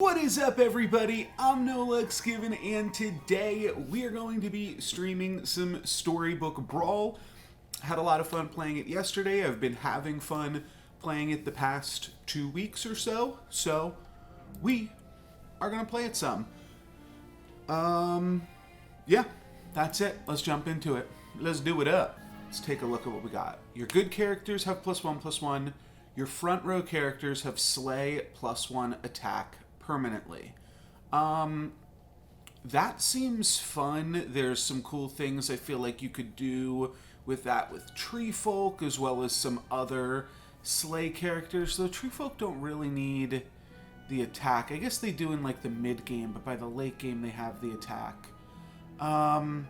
What is up, everybody? I'm NoLucksGiven, and today we are going to be streaming some Storybook Brawl. Had a lot of fun playing it yesterday. I've been having fun playing it the past 2 weeks or so. So, we are going to play it some. Yeah, that's it. Let's jump into it. Let's do it up. Let's take a look at what we got. Your good characters have +1/+1. Your front row characters have Slay +1 attack permanently. That seems fun. There's some cool things I feel like you could do with that with Tree Folk, as well as some other Slay characters. Though Tree Folk don't really need the attack. I guess they do in like the mid game, but by the late game they have the attack. I don't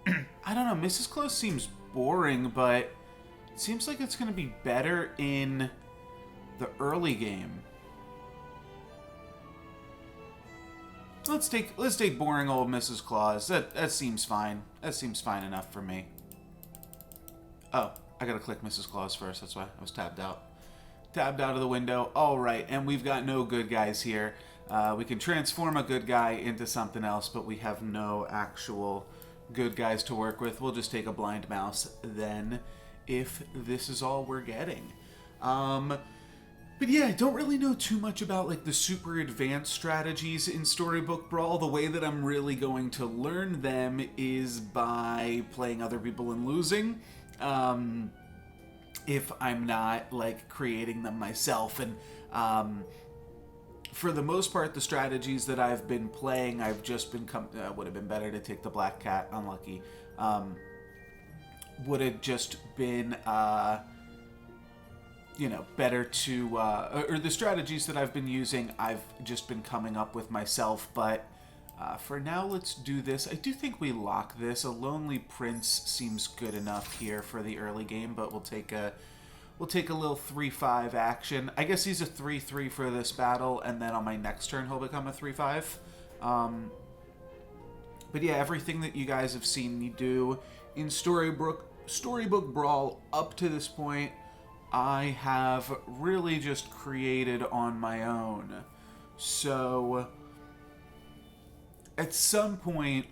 know. Mrs. Claus seems boring, but it seems like it's going to be better in the early game. Let's take boring old Mrs. Claus. That seems fine. That seems fine enough for me. Oh, I gotta click Mrs. Claus first. That's why I was tabbed out. Tabbed out of the window. All right, and we've got no good guys here. We can transform a good guy into something else, but we have no actual good guys to work with. We'll just take a blind mouse then, if this is all we're getting. But yeah, I don't really know too much about like the super advanced strategies in Storybook Brawl. The way that I'm really going to learn them is by playing other people and losing. If I'm not like creating them myself. And for the most part, the strategies that I've been playing, I've just been would have been better to take the black cat. Unlucky. Would have just been better to, or the strategies that I've been using, I've just been coming up with myself, but for now, let's do this. I do think we lock this. A Lonely Prince seems good enough here for the early game, but we'll take a little 3/5 action. I guess he's a 3/3 for this battle, and then on my next turn, he'll become a 3/5. But yeah, everything that you guys have seen me do in Storybook Brawl up to this point, I have really just created on my own. So, at some point,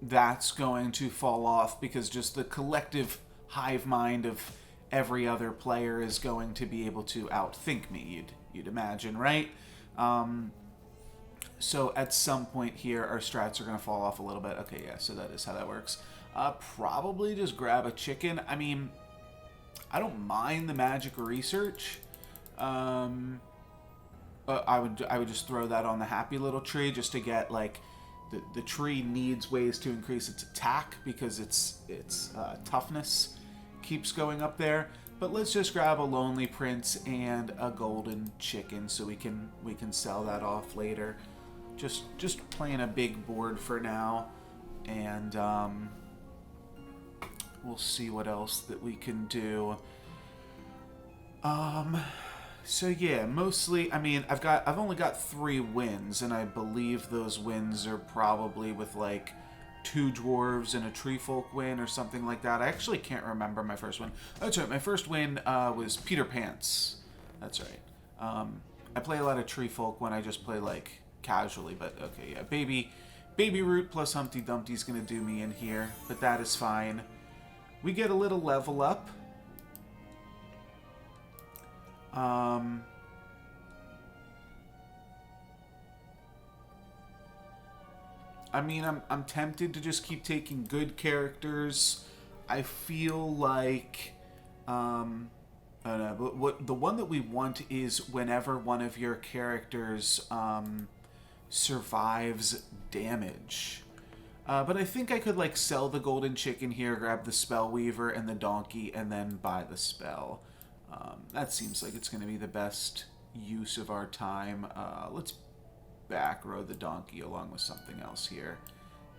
that's going to fall off because just the collective hive mind of every other player is going to be able to outthink me, you'd imagine, right? So at some point here, our strats are going to fall off a little bit. Okay, yeah, so that is how that works. Probably just grab a chicken. I mean, I don't mind the magic research. But I would just throw that on the happy little tree just to get like the tree needs ways to increase its attack because its toughness keeps going up there. But let's just grab a Lonely Prince and a golden chicken so we can sell that off later. Just playing a big board for now, and we'll see what else that we can do. So yeah, mostly, I mean, I've only got 3 wins, and I believe those wins are probably with like 2 dwarves and a tree folk win or something like that. I actually can't remember my first win. That's right, my first win was Peter Pants. That's right. I play a lot of tree folk when I just play like casually, but okay, yeah, Baby Root plus Humpty Dumpty's gonna do me in here, but that is fine. We get a little level up. I mean, I'm tempted to just keep taking good characters. I feel like, I don't know, but what the one that we want is whenever one of your characters survives damage. But I think I could like sell the golden chicken here, grab the Spellweaver and the donkey, and then buy the spell. That seems like it's going to be the best use of our time. Let's back row the donkey along with something else here,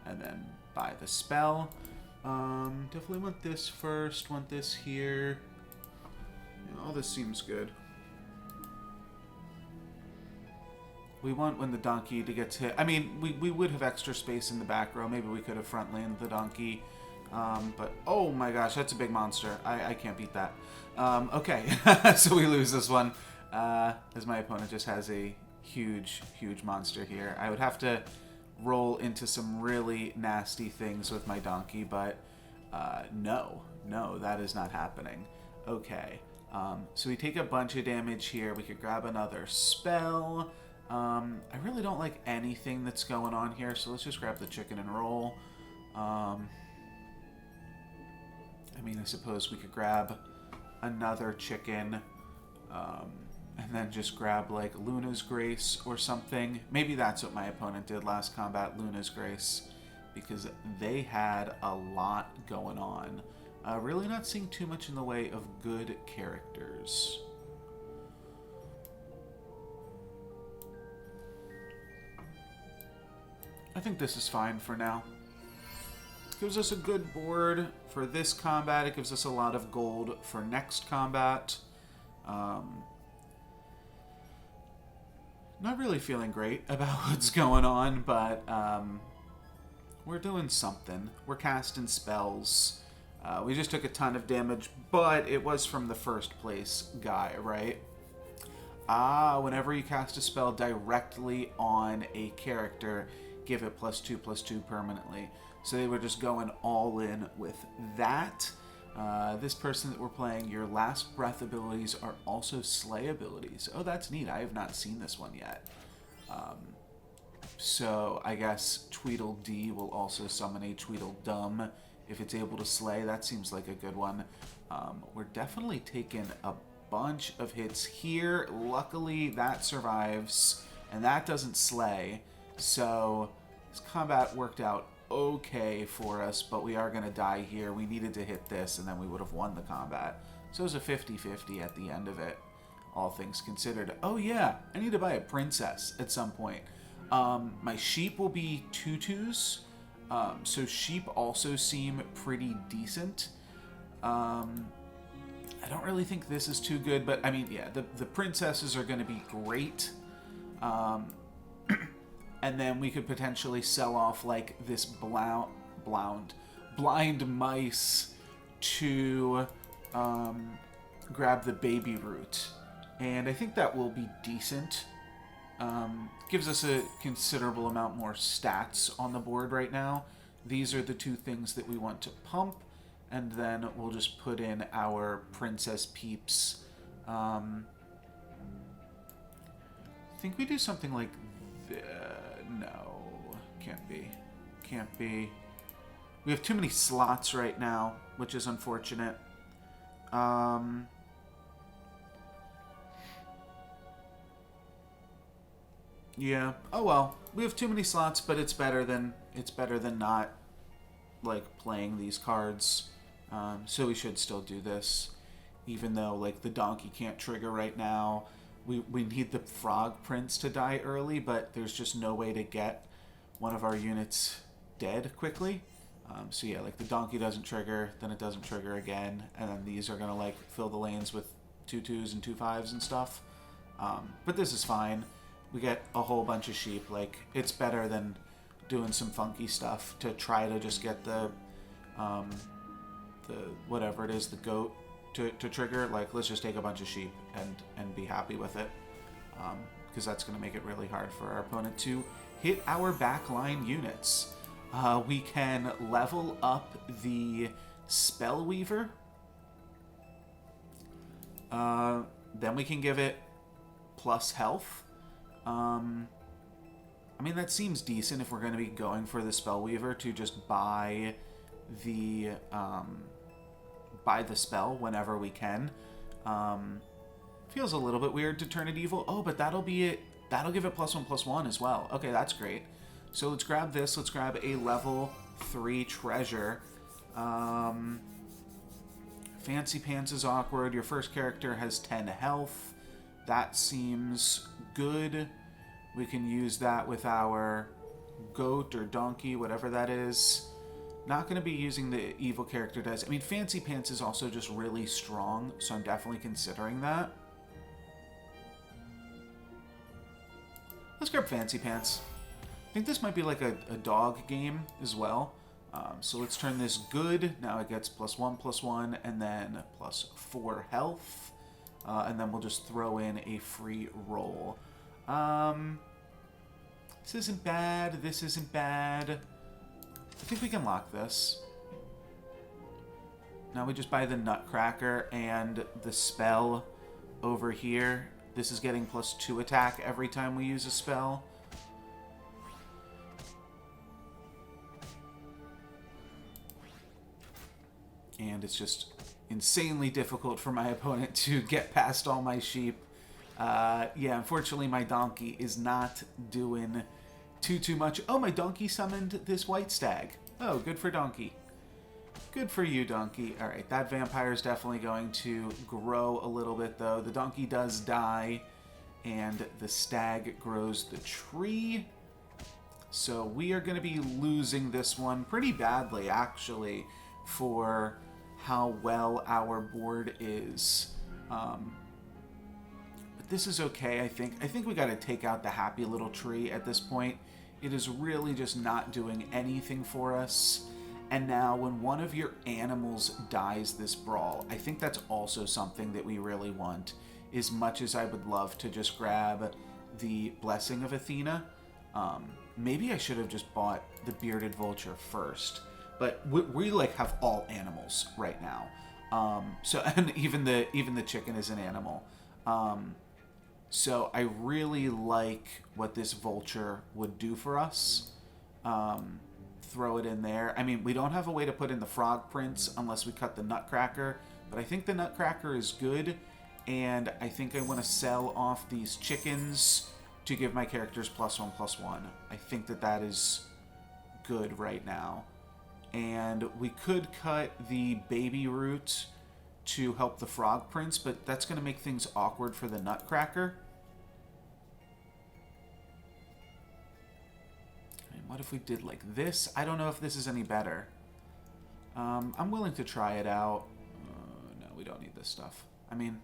and then buy the spell. Definitely want this first, want this here. All this seems good. We want when the donkey to get hit. I mean, we would have extra space in the back row. Maybe we could have front landed the donkey. But, oh my gosh, that's a big monster. I can't beat that. Okay, so we lose this one. As my opponent just has a huge, huge monster here. I would have to roll into some really nasty things with my donkey, but no, that is not happening. Okay, so we take a bunch of damage here. We could grab another spell. I really don't like anything that's going on here, so let's just grab the chicken and roll. I mean, I suppose we could grab another chicken, and then just grab, like, Luna's Grace or something. Maybe that's what my opponent did last combat, Luna's Grace, because they had a lot going on. Really not seeing too much in the way of good characters. I think this is fine for now. Gives us a good board for this combat. It gives us a lot of gold for next combat. Not really feeling great about what's going on, but we're doing something. We're casting spells. We just took a ton of damage, but it was from the first place guy, right? Whenever you cast a spell directly on a character, give it +2/+2 permanently. So they were just going all in with that. This person that we're playing, your last breath abilities are also slay abilities. Oh, that's neat. I have not seen this one yet. So I guess Tweedledee will also summon a Tweedledum if it's able to slay. That seems like a good one. We're definitely taking a bunch of hits here. Luckily, that survives, and that doesn't slay. So this combat worked out okay for us, but we are going to die here. We needed to hit this, and then we would have won the combat. So it was a 50-50 at the end of it, all things considered. Oh yeah, I need to buy a princess at some point. My sheep will be tutus, so sheep also seem pretty decent. I don't really think this is too good, but I mean, yeah, the princesses are going to be great. And then we could potentially sell off, like, this blind mice to grab the baby root. And I think that will be decent. Gives us a considerable amount more stats on the board right now. These are the two things that we want to pump. And then we'll just put in our princess peeps. I think we do something like no, can't be. We have too many slots right now, which is unfortunate. Yeah. Oh well. We have too many slots, but it's better than not, like, playing these cards. So we should still do this, even though, like, the donkey can't trigger right now. We need the frog prince to die early, but there's just no way to get one of our units dead quickly. So yeah, like, the donkey doesn't trigger, then it doesn't trigger again, and then these are gonna, like, fill the lanes with 2/2s and 2/5s and stuff. But this is fine. We get a whole bunch of sheep. Like, it's better than doing some funky stuff to try to just get the whatever it is, the goat to trigger. Like, let's just take a bunch of sheep and be happy with it, because that's going to make it really hard for our opponent to hit our backline units. We can level up the Spellweaver. Then we can give it plus health. I mean, that seems decent if we're going to be going for the Spellweaver to just buy the spell whenever we can. Feels a little bit weird to turn it evil. Oh, but that'll be it. That'll give it +1/+1 as well. Okay, that's great. So let's grab this. Let's grab a level 3 treasure. Fancy Pants is awkward. Your first character has 10 health. That seems good. We can use that with our goat or donkey, whatever that is. Not going to be using the evil character dice. I mean, Fancy Pants is also just really strong, so I'm definitely considering that. Let's grab Fancy Pants. I think this might be like a dog game as well. So let's turn this good. Now it gets +1/+1 and then +4 health. And then we'll just throw in a free roll. This isn't bad. This isn't bad. I think we can lock this. Now we just buy the Nutcracker and the spell over here. This is getting +2 attack every time we use a spell. And it's just insanely difficult for my opponent to get past all my sheep. Yeah, unfortunately my donkey is not doing too much. Oh, my donkey summoned this white stag. Oh, good for donkey. Good for you, donkey. Alright, that vampire is definitely going to grow a little bit, though. The donkey does die, and the stag grows the tree. So we are going to be losing this one pretty badly, actually, for how well our board is. But this is okay, I think. I think we got to take out the happy little tree at this point. It is really just not doing anything for us. And now when one of your animals dies this brawl, I think that's also something that we really want. As much as I would love to just grab the Blessing of Athena, maybe I should have just bought the Bearded Vulture first. But we like have all animals right now. And even the chicken is an animal. So I really like what this vulture would do for us. Throw it in there. I mean, we don't have a way to put in the Frog Prince unless we cut the Nutcracker, but I think the Nutcracker is good, and I think I want to sell off these chickens to give my characters +1/+1. I think that is good right now. And we could cut the baby root to help the Frog Prince, but that's going to make things awkward for the Nutcracker. What if we did like this? I don't know if this is any better. I'm willing to try it out. No, we don't need this stuff. I mean,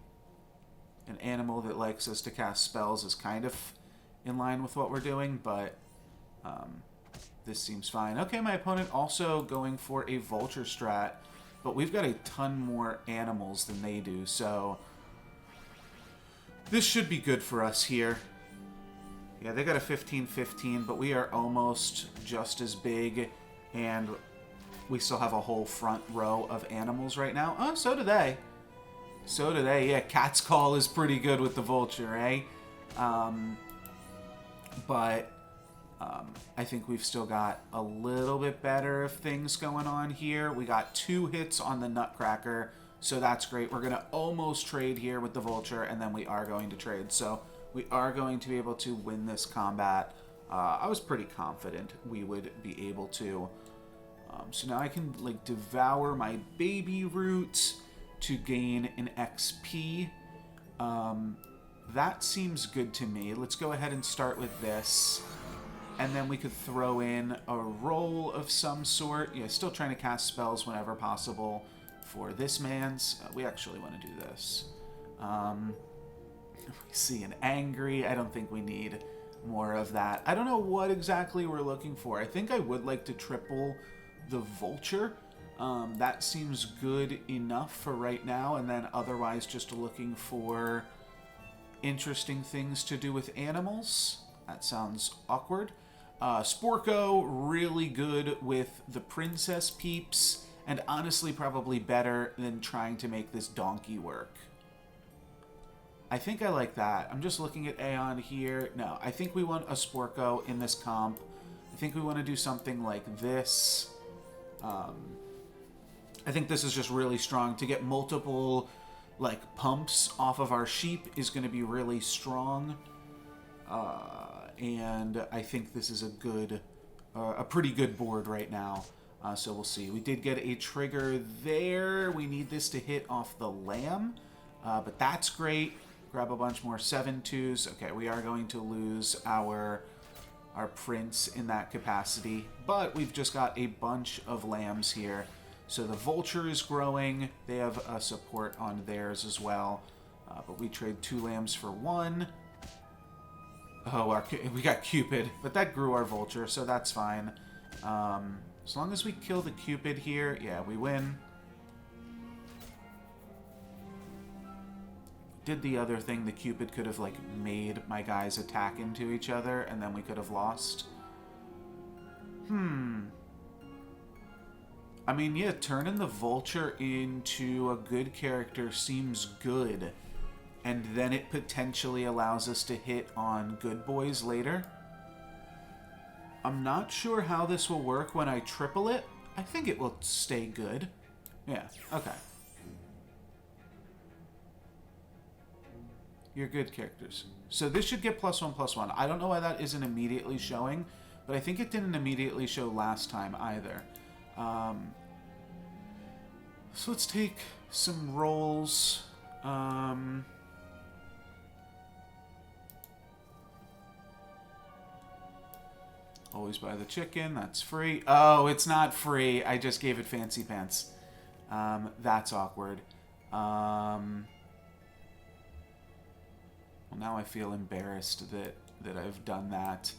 an animal that likes us to cast spells is kind of in line with what we're doing, but this seems fine. Okay, my opponent also going for a vulture strat, but we've got a ton more animals than they do, so this should be good for us here. Yeah, they got a 15-15, but we are almost just as big, and we still have a whole front row of animals right now. Oh, so do they. So do they. Yeah, Cat's Call is pretty good with the vulture, eh? But I think we've still got a little bit better of things going on here. We got 2 hits on the Nutcracker, so that's great. We're going to almost trade here with the vulture, and then we are going to trade. So we are going to be able to win this combat. I was pretty confident we would be able to. So now I can like devour my baby root to gain an XP. That seems good to me. Let's go ahead and start with this. And then we could throw in a roll of some sort. Yeah, still trying to cast spells whenever possible for this man's. We actually want to do this. We see an angry. I don't think we need more of that. I don't know what exactly we're looking for. I think I would like to triple the vulture. That seems good enough for right now. And then otherwise just looking for interesting things to do with animals. That sounds awkward. Sporko, really good with the princess peeps. And honestly probably better than trying to make this donkey work. I think I like that. I'm just looking at Aeon here. No, I think we want a Sporko in this comp. I think we want to do something like this. I think this is just really strong. To get multiple like pumps off of our sheep is going to be really strong. And I think this is a pretty good board right now. So we'll see. We did get a trigger there. We need this to hit off the lamb. But that's great. Grab a bunch more 7/2s. Okay, we are going to lose our prince in that capacity. But we've just got a bunch of lambs here. So the vulture is growing. They have a support on theirs as well. But we trade 2 lambs for 1. Oh, we got Cupid. But that grew our vulture, so that's fine. As long as we kill the Cupid here, yeah, we win. did the other thing, the Cupid could have, like, made my guys attack into each other, and then we could have lost. I mean, yeah, turning the Vulture into a good character seems good. And then it potentially allows us to hit on good boys later. I'm not sure how this will work when I triple it. I think it will stay good. Yeah, okay. You're good characters. So this should get +1/+1. I don't know why that isn't immediately showing, but I think it didn't immediately show last time either. So let's take some rolls. Always buy the chicken. That's free. Oh, it's not free. I just gave it fancy pants. That's awkward. Well, now I feel embarrassed that I've done that.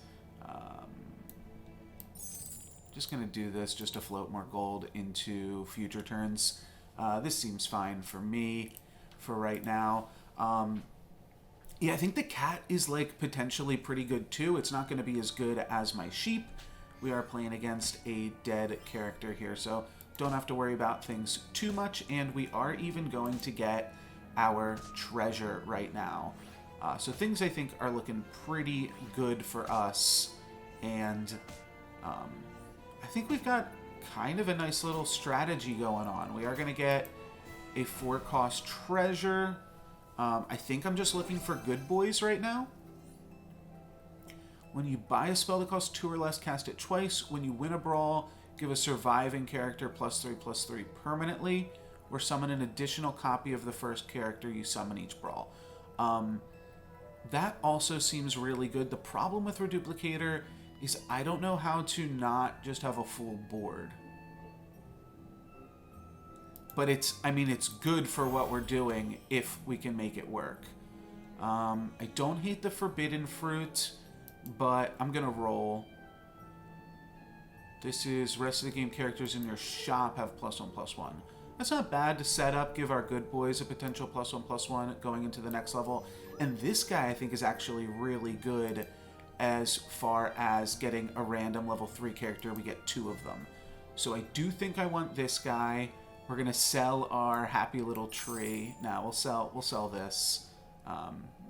Just going to do this just to float more gold into future turns. This seems fine for me for right now. Yeah, I think the cat is, like, potentially pretty good, too. It's not going to be as good as my sheep. We are playing against a dead character here, so don't have to worry about things too much. And we are even going to get our treasure right now. So things, I think, are looking pretty good for us. And I think we've got kind of a nice little strategy going on. We are going to get a 4-cost treasure. I think I'm just looking for good boys right now. When you buy a spell that costs 2 or less, cast it twice. When you win a brawl, give a surviving character +3/+3 permanently, or summon an additional copy of the first character you summon each brawl. That also seems really good. The problem with Reduplicator is I don't know how to not just have a full board. But it's good for what we're doing if we can make it work. I don't hate the forbidden fruit, but I'm going to roll. This is rest of the game characters in your shop have +1/+1. That's not bad to set up, give our good boys a potential +1/+1 going into the next level. And this guy, I think, is actually really good as far as getting a random level 3 character. We get 2 of them. So I do think I want this guy. We're gonna sell our happy little tree. Now we'll sell this.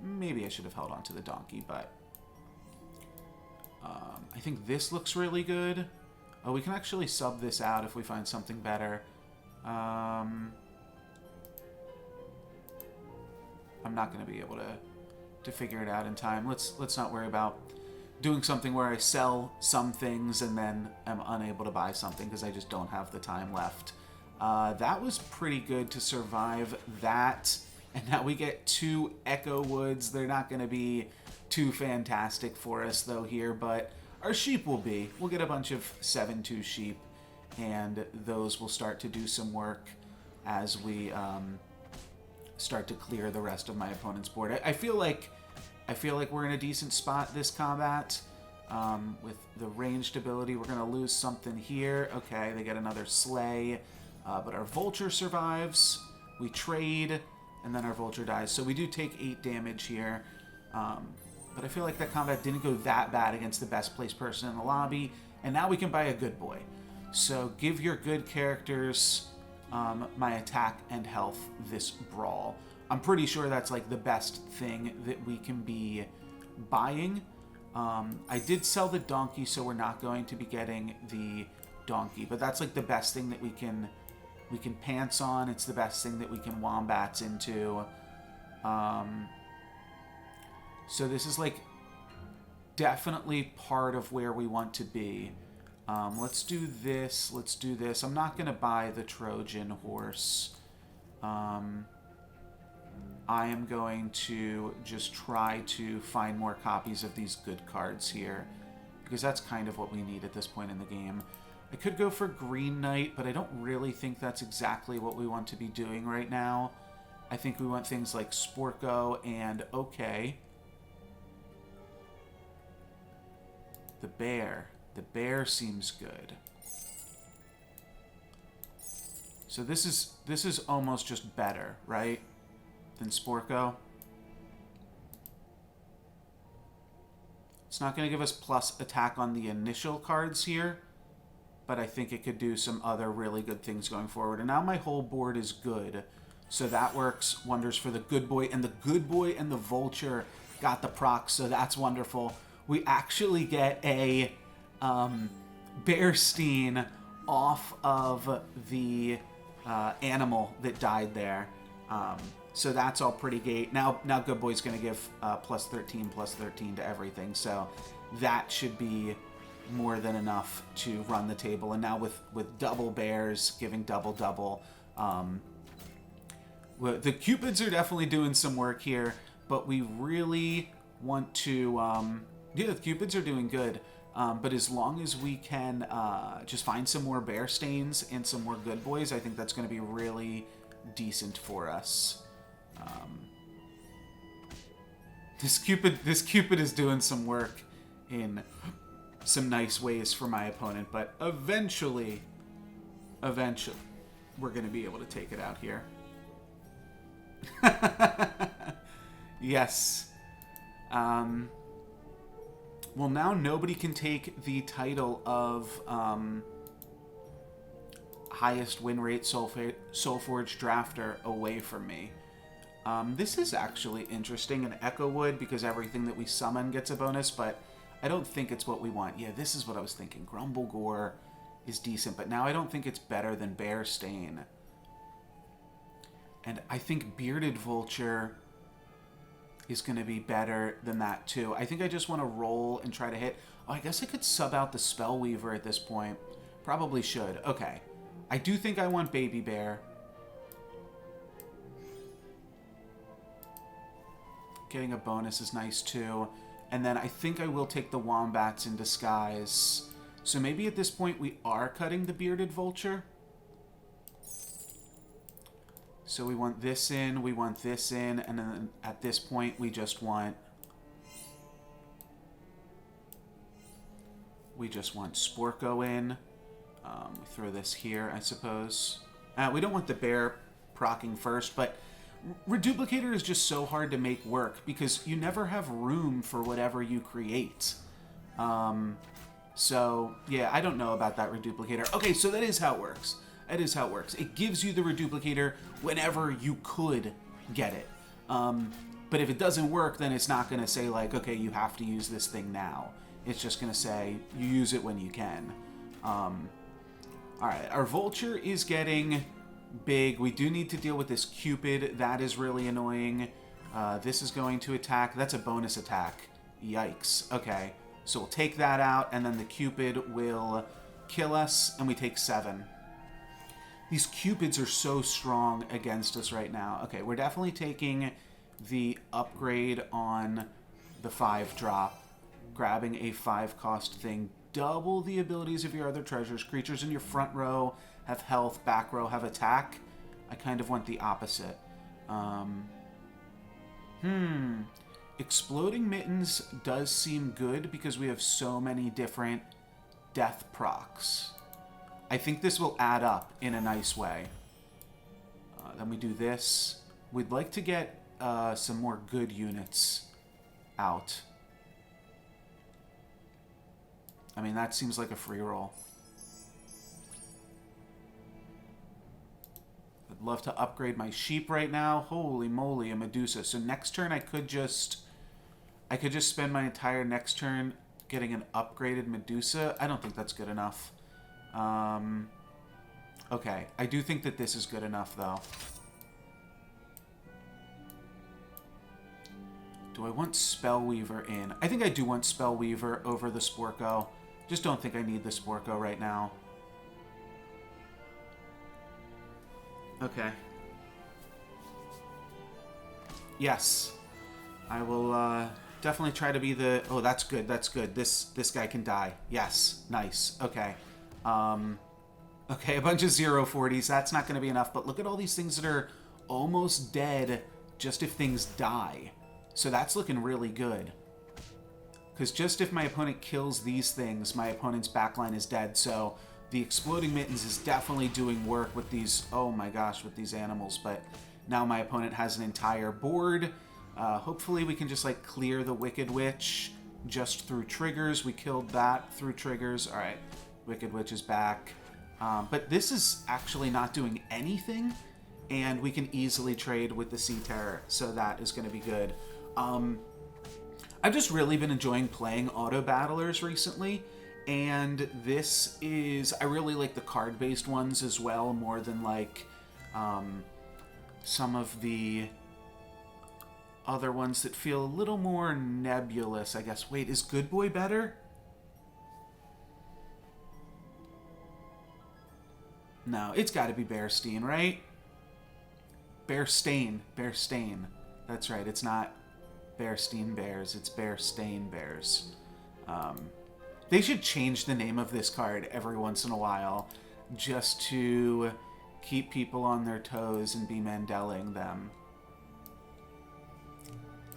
Maybe I should have held on to the donkey, but I think this looks really good. Oh, we can actually sub this out if we find something better. I'm not gonna be able to figure it out in time. Let's not worry about doing something where I sell some things and then I'm unable to buy something because I just don't have the time left. That was pretty good to survive that. And now we get 2 Echo Woods. They're not going to be too fantastic for us, though, here. But our sheep will be. We'll get a bunch of 7/2 sheep. And those will start to do some work as we start to clear the rest of my opponent's board. I feel like we're in a decent spot this combat. With the ranged ability, we're going to lose something here. Okay, they get another sleigh. But our Vulture survives, we trade, and then our Vulture dies. So we do take 8 damage here. But I feel like that combat didn't go that bad against the best placed person in the lobby. And now we can buy a good boy. So give your good characters my attack and health this brawl. I'm pretty sure that's like the best thing that we can be buying. I did sell the donkey, so we're not going to be getting the donkey. But that's like the best thing that we can pants on. It's the best thing that we can wombats into. So this is like definitely part of where we want to be. Let's do this. Let's do this. I'm not going to buy the Trojan horse. I am going to just try to find more copies of these good cards here, because that's kind of what we need at this point in the game. I could go for Green Knight, but I don't really think that's exactly what we want to be doing right now. I think we want things like Sporko and Okay. The bear. The bear seems good. So this is almost just better, right? than Sporko. It's not going to give us plus attack on the initial cards here, but I think it could do some other really good things going forward. And now my whole board is good, so that works wonders for the good boy. And the good boy and the vulture got the procs, so that's wonderful. We actually get a Bearstein off of the animal that died there. So that's all pretty great. Now Good Boy's going to give plus 13 to everything. So that should be more than enough to run the table. And now with double bears giving double. The Cupids are definitely doing some work here, but we really want to... yeah, the Cupids are doing good. But as long as we can just find some more Bearstains and some more Good Boys, I think that's going to be really decent for us. This Cupid is doing some work in some nice ways for my opponent, but eventually, we're going to be able to take it out here. Yes. Well, now nobody can take the title of highest win rate Soulforge drafter away from me. This is actually interesting in Echo Wood because everything that we summon gets a bonus, but I don't think it's what we want. Yeah, this is what I was thinking. Grumblegore is decent, but now I don't think it's better than Bearstain. And I think Bearded Vulture is going to be better than that too. I think I just want to roll and try to hit. Oh, I guess I could sub out the Spellweaver at this point. Probably should. Okay. I do think I want Baby Bear. Getting a bonus is nice too. And then I think I will take the Wombats in disguise. So maybe at this point we are cutting the Bearded Vulture. So we want this in, we want this in, and then at this point we just want... we just want Sporko in. We throw this here, I suppose. We don't want the bear proccing first, but Reduplicator is just so hard to make work because you never have room for whatever you create. So, yeah, I don't know about that Reduplicator. Okay, so that is how it works. That is how it works. It gives you the Reduplicator whenever you could get it. But if it doesn't work, then it's not going to say, like, okay, you have to use this thing now. It's just going to say, you use it when you can. Alright, our Vulture is getting big. We do need to deal with this Cupid. That is really annoying. This is going to attack. That's a bonus attack. Yikes. Okay, so we'll take that out, and then the Cupid will kill us, and we take 7. These Cupids are so strong against us right now. Okay, we're definitely taking the upgrade on the 5-drop. Grabbing a 5-cost thing. Double the abilities of your other treasures. Creatures in your front row have health, back row have attack. I kind of want the opposite. Exploding Mittens does seem good because we have so many different death procs. I think this will add up in a nice way. Then we do this. We'd like to get some more good units out. I mean, that seems like a free roll. I'd love to upgrade my sheep right now. Holy moly, a Medusa. So next turn I could just spend my entire next turn getting an upgraded Medusa. I don't think that's good enough. Okay, I do think that this is good enough, though. Do I want Spellweaver in? I think I do want Spellweaver over the Sporko. Just don't think I need the Sporko right now. Okay. Yes. I will definitely try to be the... Oh, that's good. That's good. This guy can die. Yes. Nice. Okay. Okay, a bunch of 0-40s. That's not going to be enough. But look at all these things that are almost dead just if things die. So that's looking really good. Because just if my opponent kills these things, my opponent's backline is dead. So the Exploding Mittens is definitely doing work with these... Oh my gosh, with these animals. But Now my opponent has an entire board. Hopefully we can just like clear the Wicked Witch just through triggers. We killed that through triggers. All right, Wicked Witch is back. But this is actually not doing anything, and we can easily trade with the Sea Terror, so that is going to be good. I've just really been enjoying playing auto battlers recently, and this is... I really like the card-based ones as well, more than like some of the other ones that feel a little more nebulous, I guess. Wait, is Good Boy better? No, it's got to be Bearstain, right? Bearstain. Bearstain. That's right, it's not Bearstein Bears, it's Bearstain Bears. They should change the name of this card every once in a while just to keep people on their toes and be Mandeling them.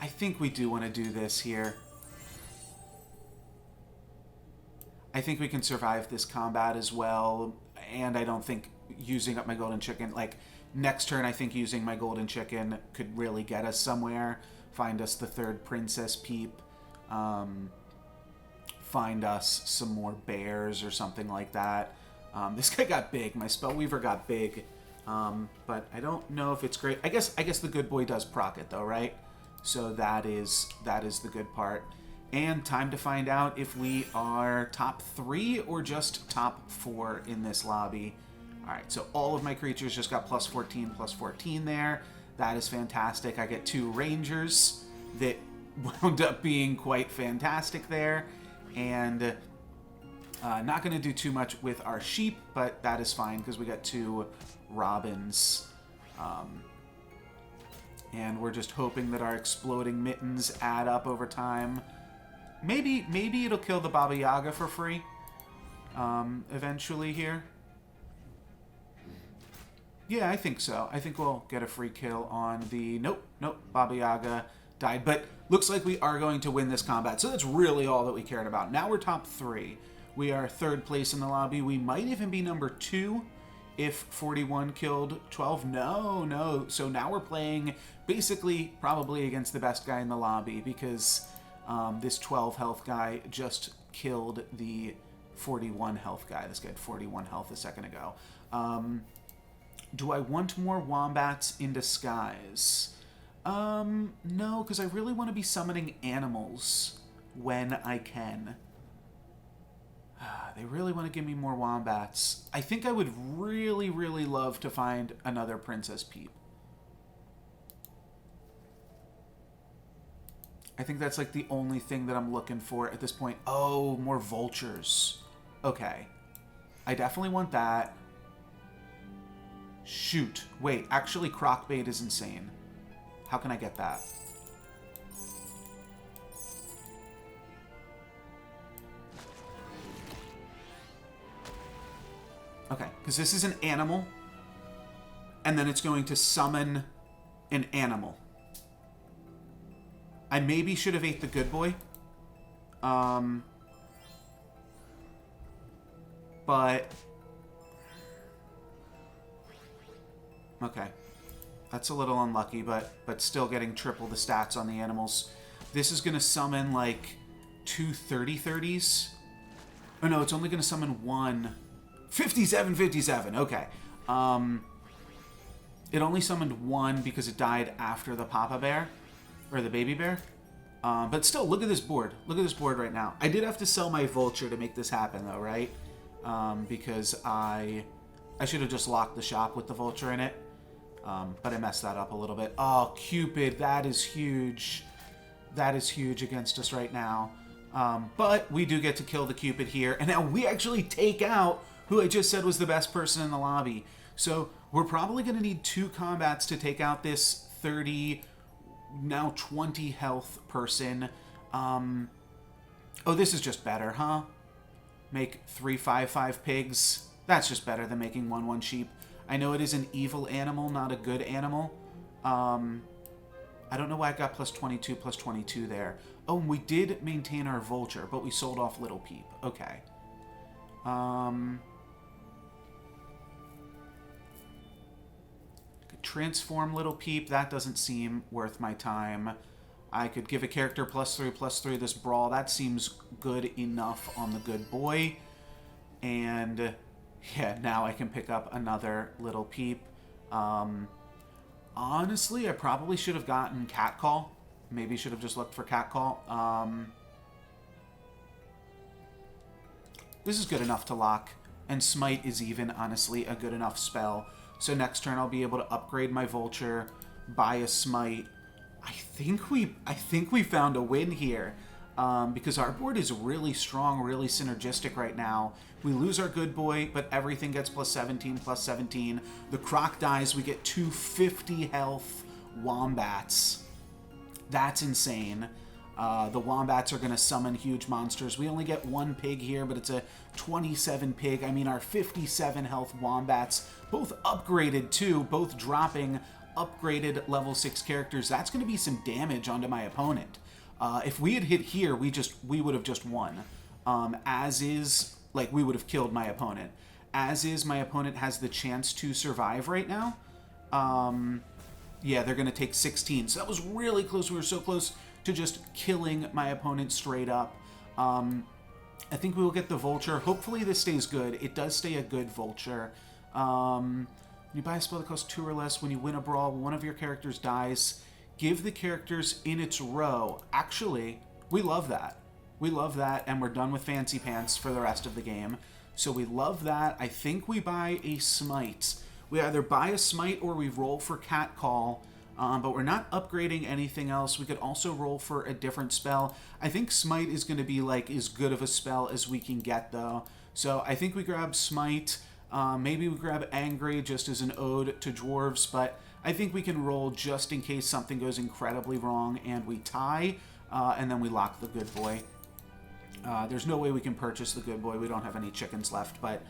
I think we do want to do this here. I think we can survive this combat as well, and I don't think using up my golden chicken, like, next turn I think using my golden chicken could really get us somewhere. Find us the third princess peep. Find us some more bears or something like that. This guy got big. My Spellweaver got big. But I don't know if it's great. I guess the good boy does proc it though, right? So that is the good part. And time to find out if we are top 3 or just top 4 in this lobby. Alright, so all of my creatures just got plus 14 there. That is fantastic. I get 2 Rangers that wound up being quite fantastic there. And not going to do too much with our sheep, but that is fine because we got 2 Robins. And we're just hoping that our exploding mittens add up over time. Maybe it'll kill the Baba Yaga for free eventually here. Yeah, I think so. I think we'll get a free kill on the... Nope, Baba Yaga died. But looks like we are going to win this combat. So that's really all that we cared about. Now we're top 3. We are 3rd place in the lobby. We might even be number 2 if 41 killed 12. No. So now we're playing basically probably against the best guy in the lobby because this 12 health guy just killed the 41 health guy. This guy had 41 health a second ago. Do I want more wombats in disguise? No, because I really want to be summoning animals when I can. They really want to give me more wombats. I think I would really, really love to find another Princess Peep. I think that's like the only thing that I'm looking for at this point. Oh, more vultures. Okay. I definitely want that. Shoot. Wait, actually Crocbait is insane. How can I get that? Okay, because this is an animal, and then it's going to summon an animal. I maybe should have ate the good boy. But... Okay. That's a little unlucky, but still getting triple the stats on the animals. This is going to summon, like, 2 30-30s. Oh, no, it's only going to summon 1... 57, okay. It only summoned 1 because it died after the Papa Bear, or the Baby Bear. But still, look at this board. Look at this board right now. I did have to sell my Vulture to make this happen, though, right? Because I should have just locked the shop with the Vulture in it. But I messed that up a little bit. Oh, Cupid, that is huge. That is huge against us right now. But we do get to kill the Cupid here. And now we actually take out who I just said was the best person in the lobby. So we're probably going to need 2 combats to take out this 30, now 20 health person. Oh, this is just better, huh? Make 3 5/5 pigs. That's just better than making 1/1 sheep. I know it is an evil animal, not a good animal. I don't know why I got plus 22 there. Oh, and we did maintain our Vulture, but we sold off Little Peep. Okay. transform Little Peep. That doesn't seem worth my time. I could give a character +3/+3 this Brawl. That seems good enough on the good boy. And yeah, now I can pick up another Little Peep. Honestly, I probably should have gotten Catcall. Maybe should have just looked for Catcall. This is good enough to lock. And Smite is even, honestly, a good enough spell. So next turn I'll be able to upgrade my Vulture, buy a Smite. I think we found a win here. Because our board is really strong, really synergistic right now. We lose our good boy, but everything gets +17/+17. The Croc dies, we get 250 health Wombats. That's insane. The Wombats are going to summon huge monsters. We only get one pig here, but it's a 27 pig. I mean, our 57 health Wombats, both upgraded too, both dropping upgraded level 6 characters. That's going to be some damage onto my opponent. If we had hit here, we would have just won. As is, like, we would have killed my opponent. As is, my opponent has the chance to survive right now. Yeah, they're going to take 16. So that was really close. We were so close to just killing my opponent straight up. I think we will get the Vulture. Hopefully this stays good. It does stay a good Vulture. When you buy a spell that costs 2 or less, when you win a Brawl, one of your characters dies. Give the characters in its row. Actually, we love that. We love that, and we're done with Fancy Pants for the rest of the game. So we love that. I think we buy a Smite. We either buy a Smite or we roll for Catcall, but we're not upgrading anything else. We could also roll for a different spell. I think Smite is going to be like as good of a spell as we can get, though. So I think we grab Smite. Maybe we grab Angry just as an ode to dwarves, but I think we can roll just in case something goes incredibly wrong and we tie, and then we lock the good boy. There's no way we can purchase the good boy. We don't have any chickens left, but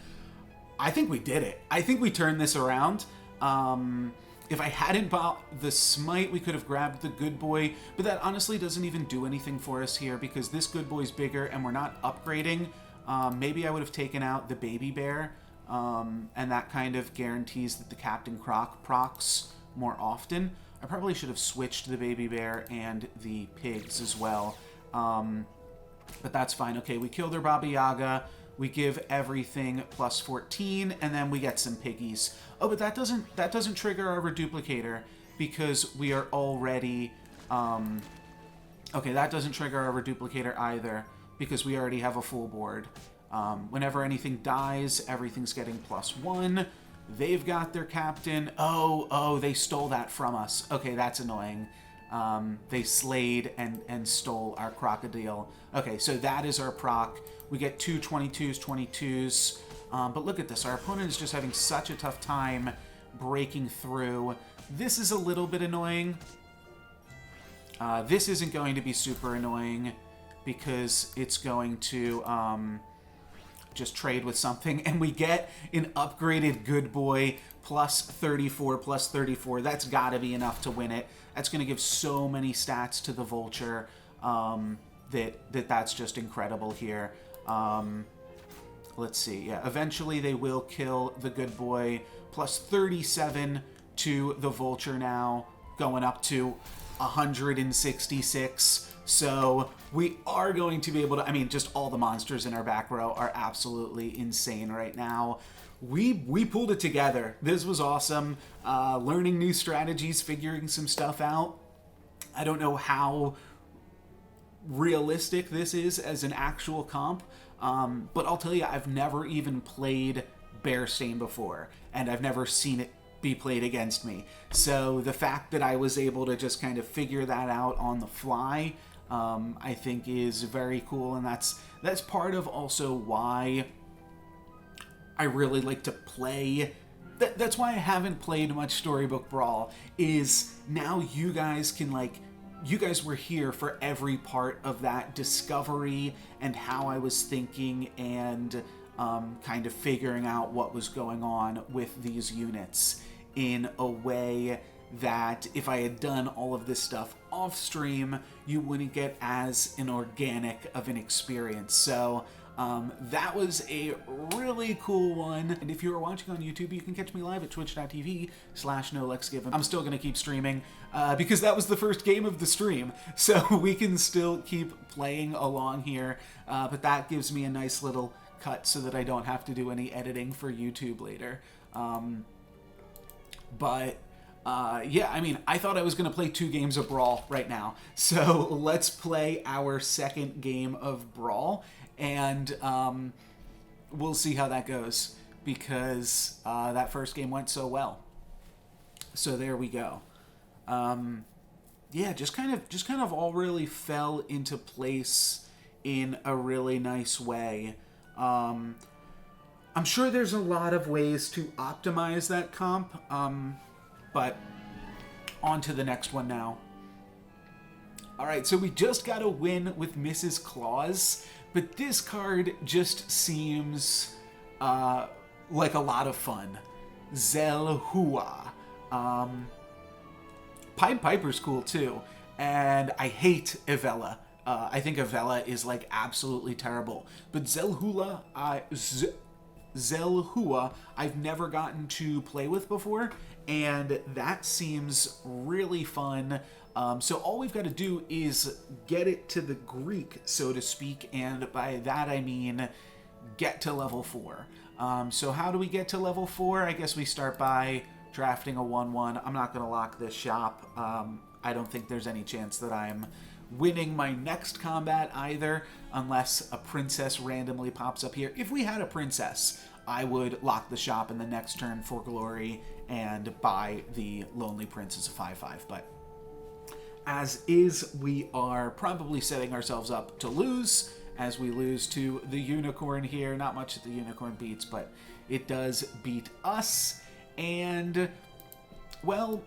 I think we did it. I think we turned this around. If I hadn't bought the Smite, we could have grabbed the good boy, but that honestly doesn't even do anything for us here because this good boy's bigger and we're not upgrading. Maybe I would have taken out the baby bear, and that kind of guarantees that the Captain Croc procs more often. I probably should have switched the baby bear and the pigs as well. But that's fine. Okay, we kill their Baba Yaga. We give everything +14, and then we get some piggies. Oh, but that doesn't trigger our reduplicator because we are already... okay, that doesn't trigger our reduplicator either because we already have a full board. Whenever anything dies, everything's getting +1. They've got their captain. Oh, they stole that from us. Okay, that's annoying. They slayed and stole our crocodile. Okay, so that is our proc. We get 2 22s. But look at this. Our opponent is just having such a tough time breaking through. This is a little bit annoying. This isn't going to be super annoying because it's going to just trade with something. And we get an upgraded good boy +34. That's got to be enough to win it. That's going to give so many stats to the Vulture that's just incredible here. Let's see. Yeah, eventually they will kill the good boy. +37 to the Vulture now, going up to 166. So we are going to be able to... I mean, just all the monsters in our back row are absolutely insane right now. We pulled it together. This was awesome. Learning new strategies, figuring some stuff out. I don't know how realistic this is as an actual comp, but I'll tell you, I've never even played Bearstain before, and I've never seen it be played against me. So the fact that I was able to just kind of figure that out on the fly, I think is very cool, and that's part of also why I really like to play. That's why I haven't played much Storybook Brawl, is now you guys can, like, you guys were here for every part of that discovery and how I was thinking and kind of figuring out what was going on with these units in a way that if I had done all of this stuff off stream, you wouldn't get as an organic of an experience. So That was a really cool one. And if you are watching on YouTube, you can catch me live at twitch.tv/NoLucksGiven. I'm still going to keep streaming because that was the first game of the stream. So we can still keep playing along here. But that gives me a nice little cut so that I don't have to do any editing for YouTube later. Yeah, I mean, I thought I was going to play 2 games of Brawl right now. So let's play our second game of Brawl. And we'll see how that goes, because that first game went so well. So there we go. Yeah, just kind of all really fell into place in a really nice way. I'm sure there's a lot of ways to optimize that comp, but on to the next one now. All right, so we just got a win with Mrs. Claus. But this card just seems like a lot of fun. Zelhua. Pied Piper's cool too. And I hate Evella. I think Evella is like absolutely terrible. But Zelhua, I've never gotten to play with before. And that seems really fun. So all we've got to do is get it to the Greek, so to speak, and by that I mean get to level 4. So how do we get to level 4? I guess we start by drafting a 1/1. I'm not going to lock this shop. I don't think there's any chance that I'm winning my next combat either, unless a princess randomly pops up here. If we had a princess, I would lock the shop in the next turn for glory and buy the Lonely Prince as a 5/5, but as is, we are probably setting ourselves up to lose, as we lose to the Unicorn here. Not much that the Unicorn beats, but it does beat us. And, well,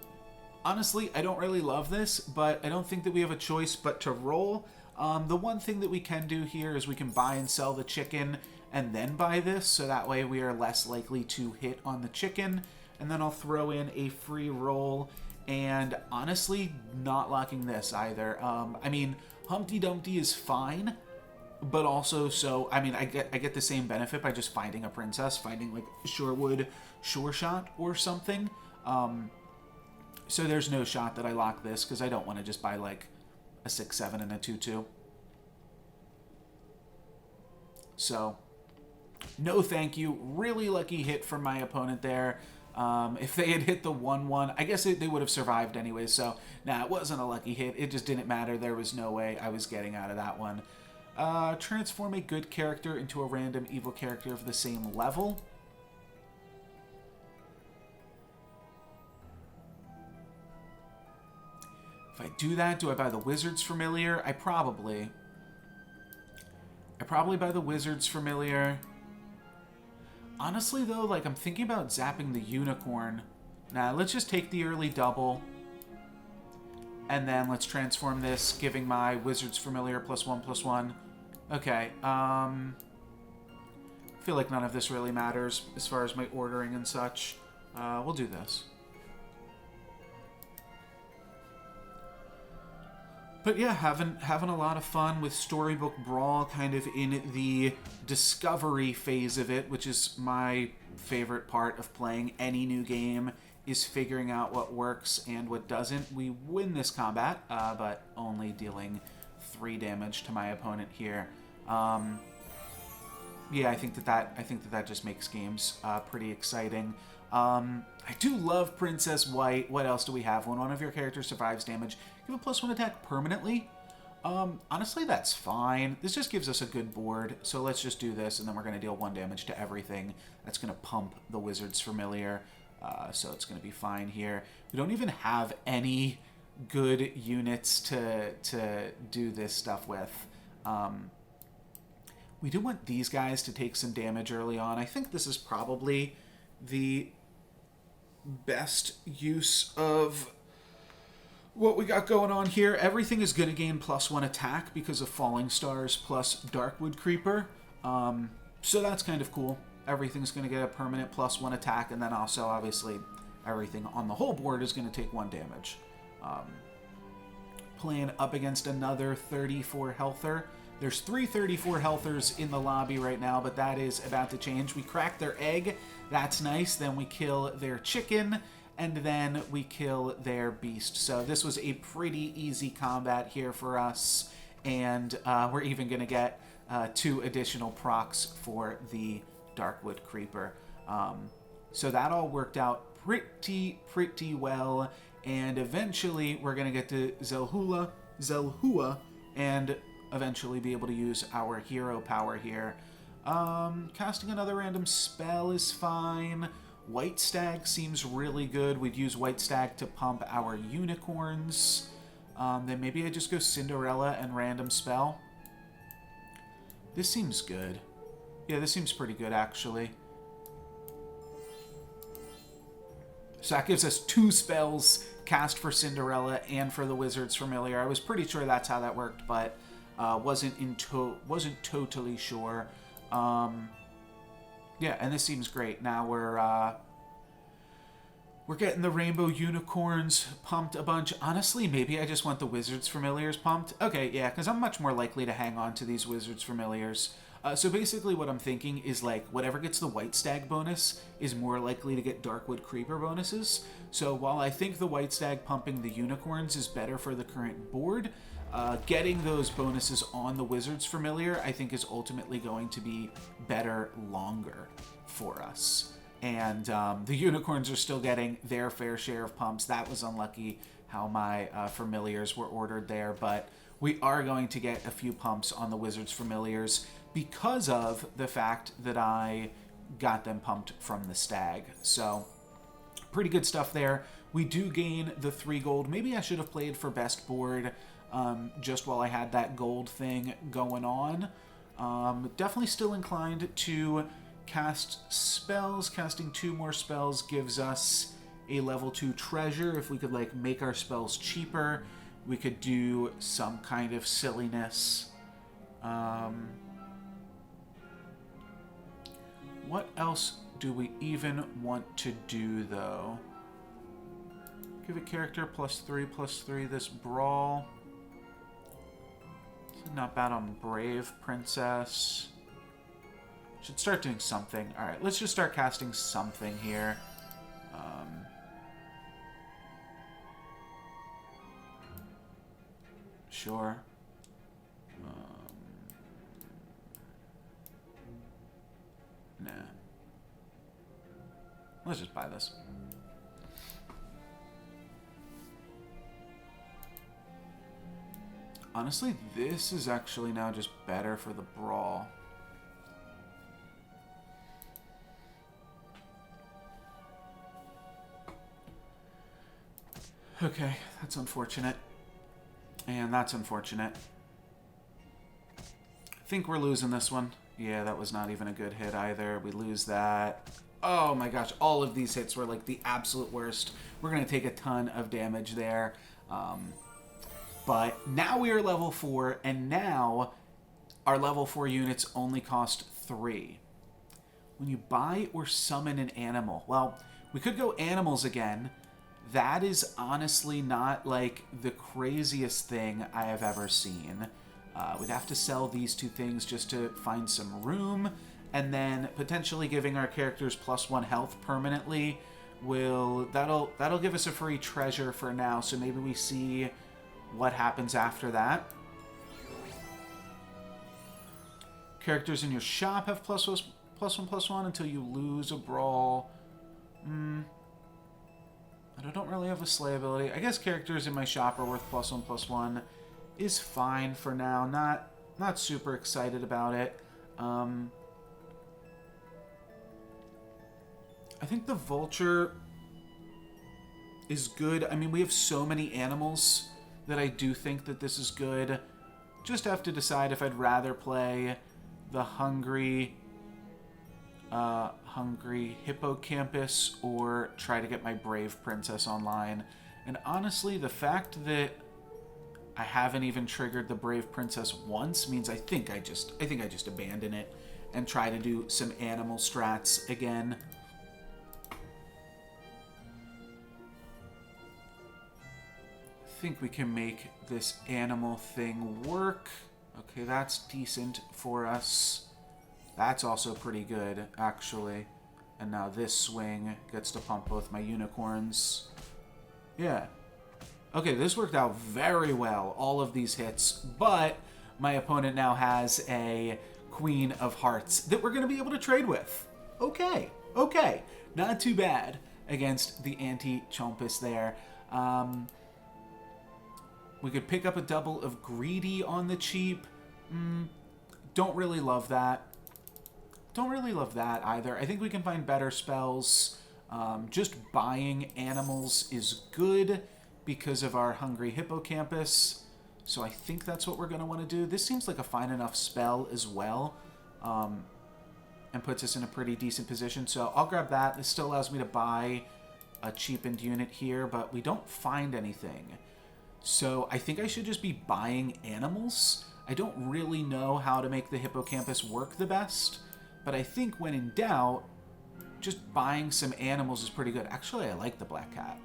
honestly, I don't really love this, but I don't think that we have a choice but to roll. The one thing that we can do here is we can buy and sell the chicken and then buy this, so that way we are less likely to hit on the chicken. And then I'll throw in a free roll. And honestly, not locking this either. I mean, Humpty Dumpty is fine, but also, so, I mean, I get the same benefit by just finding a princess, finding, like, Shorewood Sure Shot or something. So there's no shot that I lock this, because I don't want to just buy, like, a 6/7 and a 2/2. So, no thank you. Really lucky hit from my opponent there. If they had hit the 1/1, I guess they would have survived anyway. So, nah, it wasn't a lucky hit. It just didn't matter. There was no way I was getting out of that one. Transform a good character into a random evil character of the same level. If I do that, do I buy the Wizard's Familiar? I probably buy the Wizard's Familiar. Honestly, though, like, I'm thinking about zapping the Unicorn. Nah, let's just take the early double. And then let's transform this, giving my Wizard's Familiar +1/+1. Okay, feel like none of this really matters as far as my ordering and such. We'll do this. But yeah, having a lot of fun with Storybook Brawl, kind of in the discovery phase of it, which is my favorite part of playing any new game, is figuring out what works and what doesn't. We win this combat, but only dealing 3 damage to my opponent here. Yeah, I think that just makes games pretty exciting. I do love Princess White. What else do we have? When one of your characters survives damage, give a +1 attack permanently. Honestly, that's fine. This just gives us a good board. So let's just do this, and then we're going to deal 1 damage to everything. That's going to pump the Wizard's Familiar. So it's going to be fine here. We don't even have any good units to do this stuff with. We do want these guys to take some damage early on. I think this is probably the best use of what we got going on here. Everything is going to gain +1 attack because of Falling Stars plus Darkwood Creeper. So that's kind of cool. Everything's going to get a permanent +1 attack, and then also, obviously, everything on the whole board is going to take 1 damage. Playing up against another 34 healther. There's 334 healthers in the lobby right now, but that is about to change. We crack their egg. That's nice. Then we kill their chicken, and then we kill their beast. So this was a pretty easy combat here for us, and we're even going to get 2 additional procs for the Darkwood Creeper. So that all worked out pretty well, and eventually we're going to get to Zelhua, and eventually be able to use our hero power here. Casting another random spell is fine. White Stag seems really good. We'd use White Stag to pump our unicorns. Then maybe I just go Cinderella and random spell. This seems good. Yeah, this seems pretty good, actually. So that gives us 2 spells cast for Cinderella and for the Wizard's Familiar. I was pretty sure that's how that worked, but wasn't totally sure. Yeah, and this seems great. Now we're getting the Rainbow Unicorns pumped a bunch. Honestly, maybe I just want the Wizard's Familiars pumped. Okay, yeah, because I'm much more likely to hang on to these Wizard's Familiars. So basically what I'm thinking is, like, whatever gets the White Stag bonus is more likely to get Darkwood Creeper bonuses. So while I think the White Stag pumping the unicorns is better for the current board, getting those bonuses on the Wizard's Familiar I think is ultimately going to be better longer for us. And the unicorns are still getting their fair share of pumps. That was unlucky how my Familiars were ordered there, but we are going to get a few pumps on the Wizard's Familiars because of the fact that I got them pumped from the Stag. So, pretty good stuff there. We do gain the 3 gold. Maybe I should have played for best board just while I had that gold thing going on. Definitely still inclined to cast spells. Casting 2 more spells gives us a level 2 treasure. If we could, like, make our spells cheaper, we could do some kind of silliness. What else do we even want to do, though? Give a character +3/+3 this Brawl. Not bad on Brave Princess. Should start doing something. Alright, let's just start casting something here. Sure. Nah. Let's just buy this. Honestly, this is actually now just better for the Brawl. Okay, that's unfortunate. And that's unfortunate. I think we're losing this one. Yeah, that was not even a good hit either. We lose that. Oh my gosh, all of these hits were like the absolute worst. We're going to take a ton of damage there. But now we are level 4, and now our level 4 units only cost 3. When you buy or summon an animal, well, we could go animals again. That is honestly not like the craziest thing I have ever seen. We'd have to sell these 2 things just to find some room, and then potentially giving our characters +1 health permanently that'll give us a free treasure for now. So maybe we see what happens after that. Characters in your shop have +1/+1 until you lose a Brawl. I don't really have a Slay ability. I guess characters in my shop are worth +1/+1 is fine for now. Not super excited about it. I think the Vulture is good. I mean, we have so many animals that I do think that this is good. Just have to decide if I'd rather play the Hungry Hippocampus or try to get my Brave Princess online. And honestly, the fact that I haven't even triggered the Brave Princess once means I think I just abandon it and try to do some animal strats again. I think we can make this animal thing work. Okay, that's decent for us. That's also pretty good, actually. And now this swing gets to pump both my unicorns. Yeah. Okay, this worked out very well, all of these hits. But my opponent now has a Queen of Hearts that we're going to be able to trade with. Okay, okay. Not too bad against the anti-Chompus there. We could pick up a double of Greedy on the cheap. Don't really love that. Don't really love that either. I think we can find better spells. Just buying animals is good because of our Hungry Hippocampus. So I think that's what we're going to want to do. This seems like a fine enough spell as well. And puts us in a pretty decent position. So I'll grab that. This still allows me to buy a cheapened unit here, but we don't find anything. So I think I should just be buying animals. I don't really know how to make the Hippocampus work the best, but I think when in doubt, just buying some animals is pretty good. Actually, I like the Black Cat.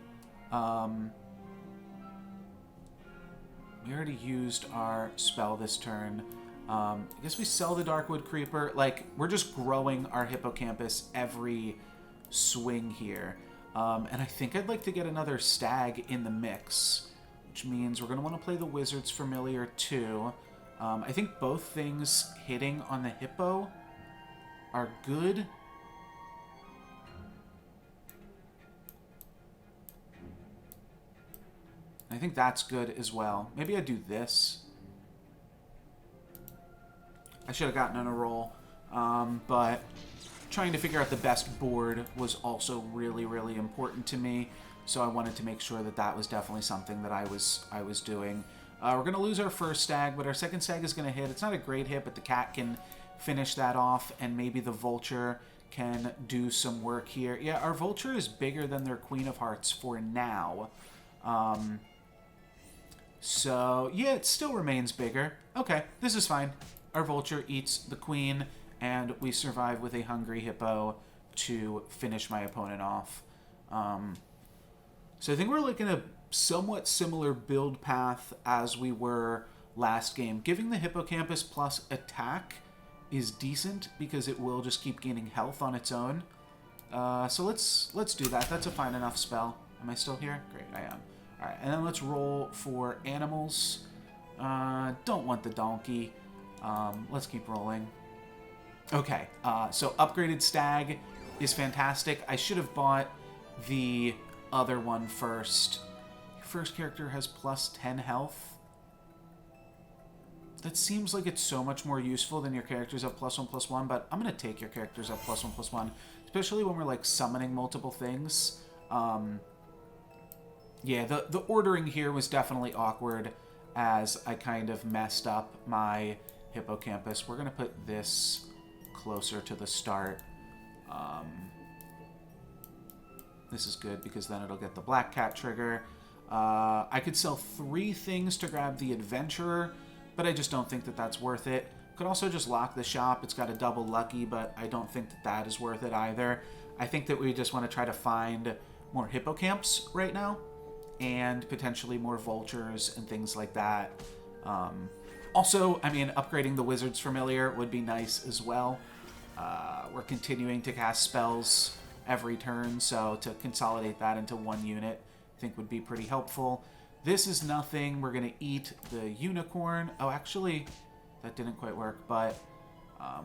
We already used our spell this turn. I guess we sell the Darkwood Creeper. Like, we're just growing our Hippocampus every swing here. And I think I'd like to get another stag in the mix, which means we're going to want to play the Wizard's Familiar too. I think both things hitting on the Hippo are good. I think that's good as well. Maybe I do this. I should have gotten on a roll, but trying to figure out the best board was also really, really important to me. So I wanted to make sure that that was definitely something that I was doing. We're going to lose our first stag, but our second stag is going to hit. It's not a great hit, but the cat can finish that off, and maybe the vulture can do some work here. Yeah, our vulture is bigger than their Queen of Hearts for now. So, yeah, it still remains bigger. Okay, this is fine. Our vulture eats the queen, and we survive with a hungry hippo to finish my opponent off. So I think we're looking at a somewhat similar build path as we were last game. Giving the hippocampus plus attack is decent because it will just keep gaining health on its own. So let's do that. That's a fine enough spell. Am I still here? Great, I am. All right, and then let's roll for animals. Don't want the donkey. Let's keep rolling. Okay, so upgraded stag is fantastic. I should have bought the other one first. Your first character has plus 10 health. That seems like it's so much more useful than your characters have +1/+1, but I'm going to take your characters have +1/+1, especially when we're, like, summoning multiple things. Yeah, the ordering here was definitely awkward as I kind of messed up my hippocampus. We're going to put this closer to the start. This is good because then it'll get the Black Cat trigger. I could sell 3 things to grab the Adventurer, but I just don't think that that's worth it. Could also just lock the shop. It's got a double lucky, but I don't think that that is worth it either. I think that we just want to try to find more hippocamps right now, and potentially more vultures and things like that. Also, I mean, upgrading the Wizard's Familiar would be nice as well. We're continuing to cast spells every turn, so to consolidate that into one unit, I think would be pretty helpful. This is nothing. We're going to eat the unicorn. Oh, actually, that didn't quite work, but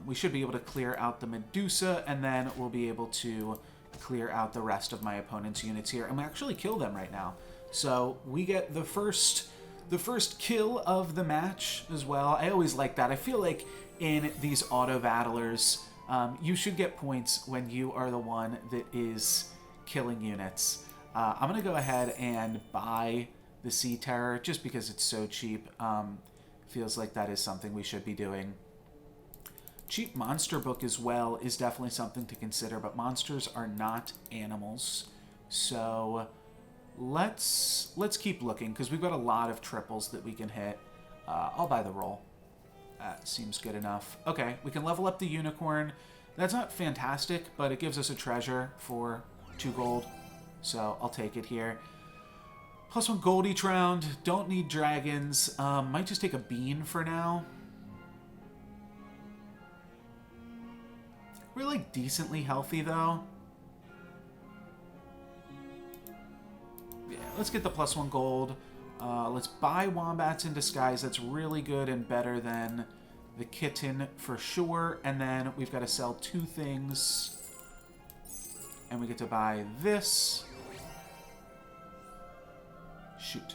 we should be able to clear out the Medusa, and then we'll be able to clear out the rest of my opponent's units here, and we actually kill them right now. So we get the first kill of the match as well. I always like that. I feel like in these auto battlers, you should get points when you are the one that is killing units. I'm going to go ahead and buy the Sea Terror just because it's so cheap. Feels like that is something we should be doing. Cheap monster book as well is definitely something to consider, but monsters are not animals. So let's keep looking because we've got a lot of triples that we can hit. I'll buy the roll. That seems good enough. Okay, we can level up the unicorn. That's not fantastic, but it gives us a treasure for 2 gold. So I'll take it here. +1 gold each round. Don't need dragons. Might just take a bean for now. We're, like, decently healthy, though. Yeah, let's get the +1 gold. Let's buy Wombats in Disguise. That's really good and better than the Kitten for sure. And then we've got to sell 2 things. And we get to buy this. Shoot.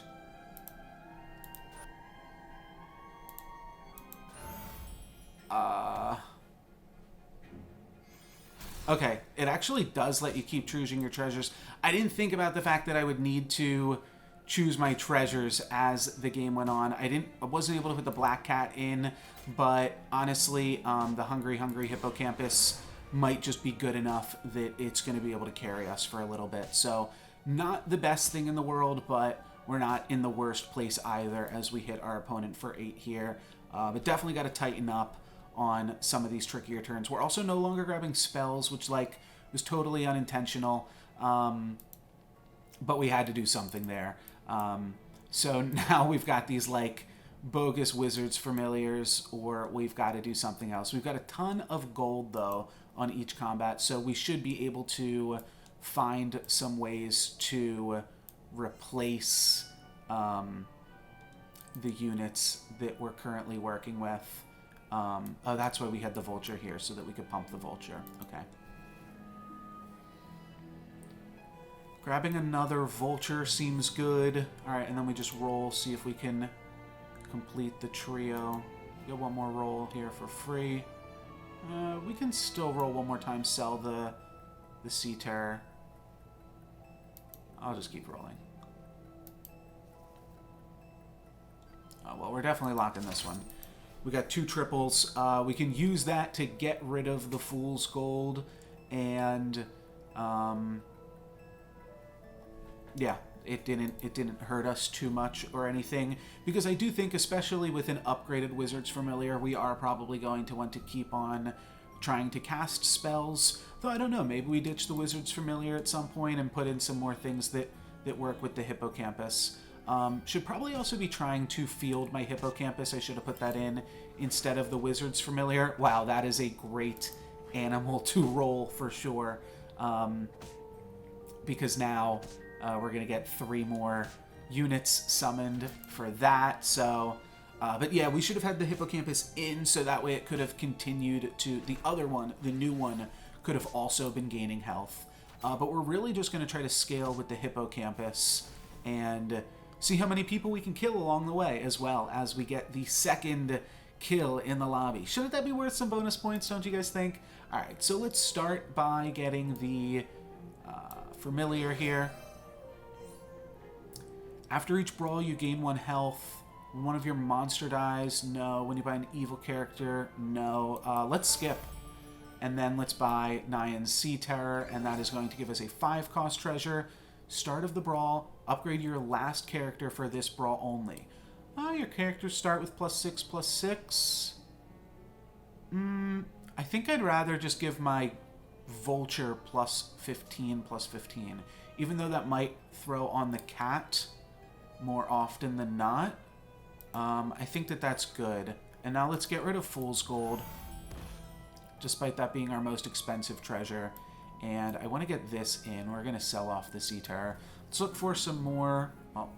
Okay, it actually does let you keep choosing your treasures. I didn't think about the fact that I would need to choose my treasures as the game went on. I wasn't able to put the black cat in, but honestly, the Hungry Hippocampus might just be good enough that it's going to be able to carry us for a little bit. So, not the best thing in the world, but we're not in the worst place either as we hit our opponent for 8 here. But definitely got to tighten up on some of these trickier turns. We're also no longer grabbing spells, which, like, was totally unintentional. But we had to do something there. So now we've got these, like, bogus Wizards Familiars, or we've got to do something else. We've got a ton of gold, though, on each combat, so we should be able to find some ways to replace the units that we're currently working with. Oh, that's why we had the Vulture here, so that we could pump the Vulture. Okay. Grabbing another Vulture seems good. Alright, and then we just roll, see if we can complete the trio. Get one more roll here for free. We can still roll one more time, sell the Sea Terror. I'll just keep rolling. Oh, well, we're definitely locking this one. We got 2 triples. We can use that to get rid of the Fool's Gold, and yeah, it didn't hurt us too much or anything, because I do think, especially with an upgraded Wizard's Familiar, we are probably going to want to keep on trying to cast spells. Though I don't know, maybe we ditch the Wizard's Familiar at some point and put in some more things that work with the Hippocampus. Should probably also be trying to field my Hippocampus. I should have put that in instead of the Wizard's Familiar. Wow, that is a great animal to roll for sure. Because now we're going to get 3 more units summoned for that. So, but yeah, we should have had the Hippocampus in, so that way it could have continued to... The other one, the new one, could have also been gaining health. But we're really just going to try to scale with the Hippocampus and see how many people we can kill along the way, as well as we get the second kill in the lobby. Shouldn't that be worth some bonus points, don't you guys think? Alright, so let's start by getting the Familiar here. After each brawl, you gain 1 health. When one of your monster dies, no. When you buy an evil character, no. Let's skip. And then let's buy Nyan's Sea Terror, and that is going to give us a 5-cost treasure. Start of the brawl, upgrade your last character for this brawl only. Your characters start with +6/+6. I think I'd rather just give my Vulture +15/+15, even though that might throw on the cat more often than not. I think that's good. And now let's get rid of Fool's Gold, despite that being our most expensive treasure. And I want to get this in. We're going to sell off the Sea Terror. Let's look for some more... Well,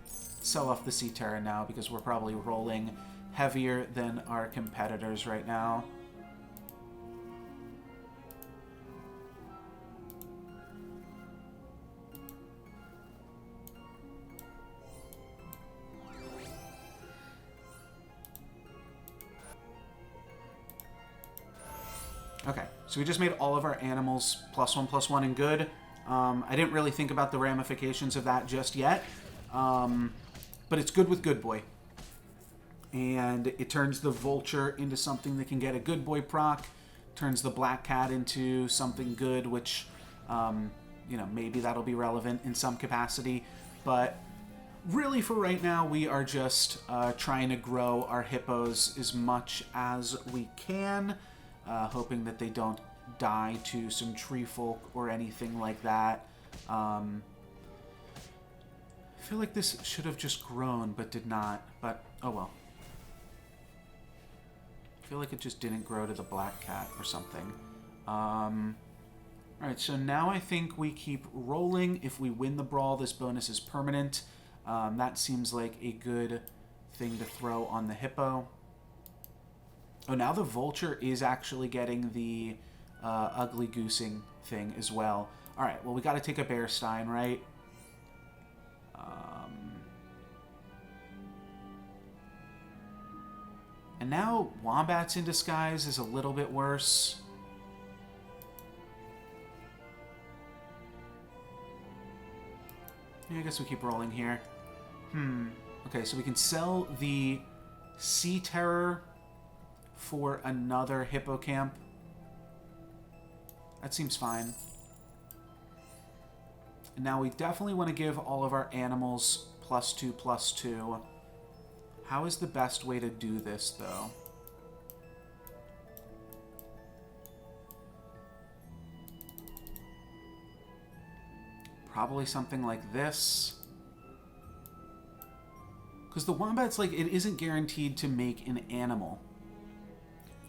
sell off the Sea Terror now, because we're probably rolling heavier than our competitors right now. Okay, so we just made all of our animals +1/+1 and good. I didn't really think about the ramifications of that just yet, but it's good with Good Boy. And it turns the Vulture into something that can get a Good Boy proc, turns the Black Cat into something good, which, you know, maybe that'll be relevant in some capacity. But really, for right now, we are just trying to grow our hippos as much as we can. Hoping that they don't die to some tree folk or anything like that. I feel like this should have just grown, but did not. But, oh well. I feel like it just didn't grow to the black cat or something. Alright, so now I think we keep rolling. If we win the brawl, this bonus is permanent. That seems like a good thing to throw on the hippo. Oh, now the vulture is actually getting the ugly goosing thing as well. Alright, well, we got to take a Bearstein, right? And now Wombats in Disguise is a little bit worse. Yeah, I guess we keep rolling here. Okay, so we can sell the Sea Terror for another Hippocamp. That seems fine. And now we definitely want to give all of our animals +2/+2. How is the best way to do this, though? Probably something like this. Because the Wombat's, like, it isn't guaranteed to make an animal.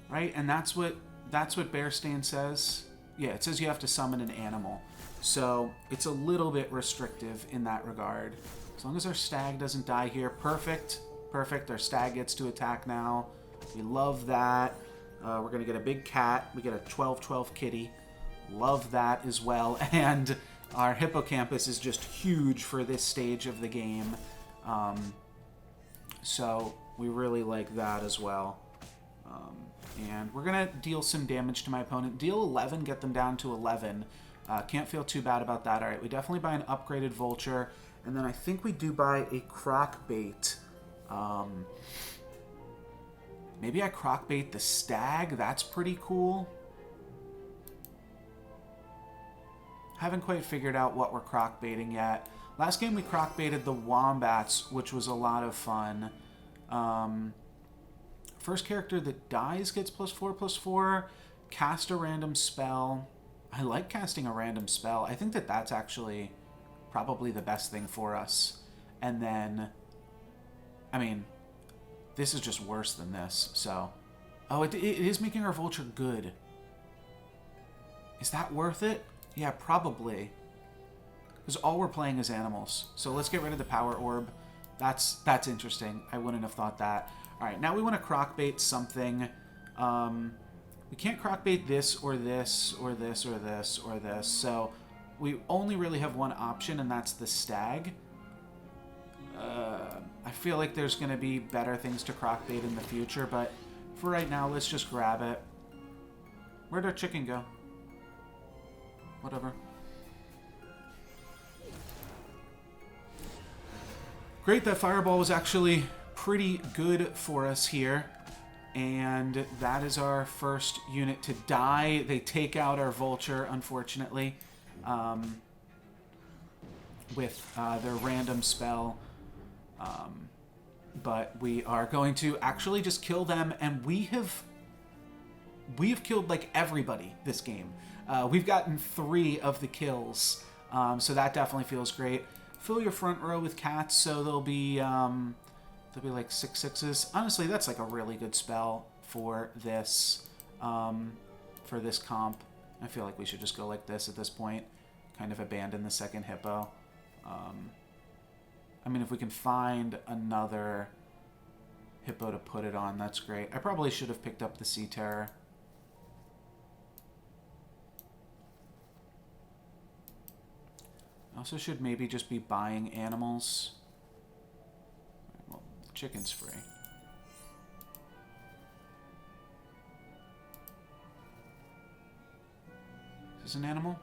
Right? And that's what Bearstain says. Yeah, it says you have to summon an animal. So it's a little bit restrictive in that regard. As long as our stag doesn't die here. Perfect. Perfect. Our stag gets to attack now. We love that. We're going to get a big cat. We get a 12/12 kitty. Love that as well. And our hippocampus is just huge for this stage of the game. So we really like that as well. And we're going to deal some damage to my opponent. Deal 11, get them down to 11. Can't feel too bad about that. All right, we definitely buy an upgraded vulture. And then I think we do buy a croc bait. Maybe I croc bait the stag. That's pretty cool. Haven't quite figured out what we're croc baiting yet. Last game we croc baited the wombats, which was a lot of fun. First character that dies gets +4/+4. Cast a random spell. I like casting a random spell. I think that that's actually probably the best thing for us. And then, I mean, this is just worse than this, so. Oh, it is making our vulture good. Is that worth it? Yeah, probably. Because all we're playing is animals. So let's get rid of the power orb. That's interesting. I wouldn't have thought that. Alright, now we want to croc bait something. We can't croc bait this or this or this or this or this. So we only really have one option, and that's the stag. I feel like there's going to be better things to croc bait in the future, but for right now, let's just grab it. Where'd our chicken go? Whatever. Great, that fireball was actually pretty good for us here. And that is our first unit to die. They take out our vulture, unfortunately, with their random spell. But we are going to actually just kill them, and we have killed like everybody this game. We've gotten 3 of the kills, so that definitely feels great. Fill your front row with cats, so there'll be like 6 6s. Honestly, that's like a really good spell for this comp. I feel like we should just go like this at this point. Kind of abandon the second hippo. I mean, if we can find another hippo to put it on, that's great. I probably should have picked up the Sea Terror. I also should maybe just be buying animals. Well, the chicken's free. Is this an animal?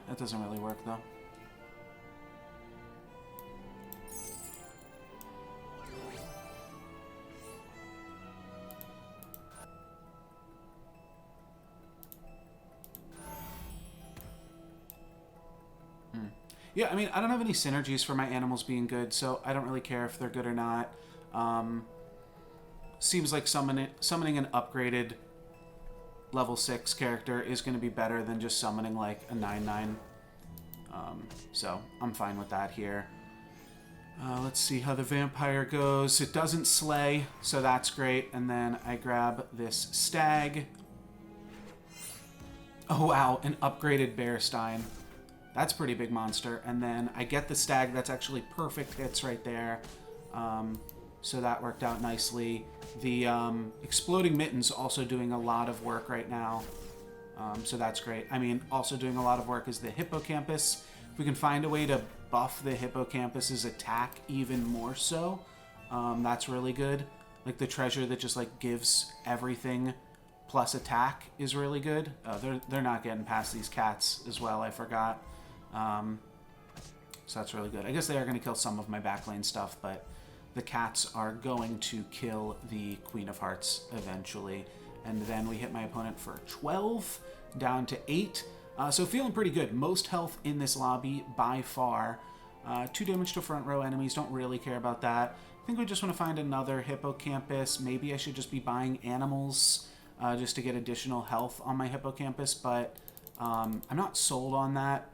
That doesn't really work, though. Yeah, I mean, I don't have any synergies for my animals being good, so I don't really care if they're good or not. Seems like summoning an upgraded level 6 character is going to be better than just summoning like a 9/9. So I'm fine with that here. Let's see how the vampire goes. It doesn't slay, so that's great. And then I grab this stag. Oh, wow, an upgraded Bearstein. That's a pretty big monster. And then I get the stag. That's actually perfect hits right there. So that worked out nicely. The exploding mittens also doing a lot of work right now. So that's great. I mean, also doing a lot of work is the hippocampus. If we can find a way to buff the hippocampus's attack even more so, that's really good. Like the treasure that just like gives everything plus attack is really good. They're not getting past these cats as well, I forgot. So that's really good. I guess they are going to kill some of my backlane stuff, but the cats are going to kill the Queen of Hearts eventually. And then we hit my opponent for 12, down to 8. So feeling pretty good. Most health in this lobby by far. 2 damage to front row enemies. Don't really care about that. I think we just want to find another hippocampus. Maybe I should just be buying animals just to get additional health on my hippocampus. But I'm not sold on that.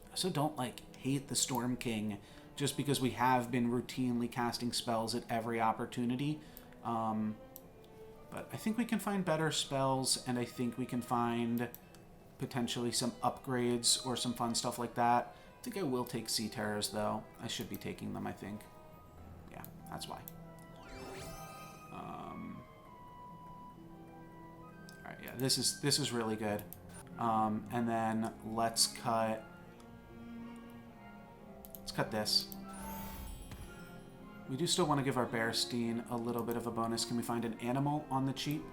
I also don't hate the Storm King just because we have been routinely casting spells at every opportunity. But I think we can find better spells, and I think we can find potentially some upgrades or some fun stuff like that. I think I will take Sea Terrors, though. I should be taking them, I think. Yeah, that's why. Alright, yeah, this is really good. And then let's cut this. We do still want to give our Bearstein a little bit of a bonus. Can we find an animal on the cheap?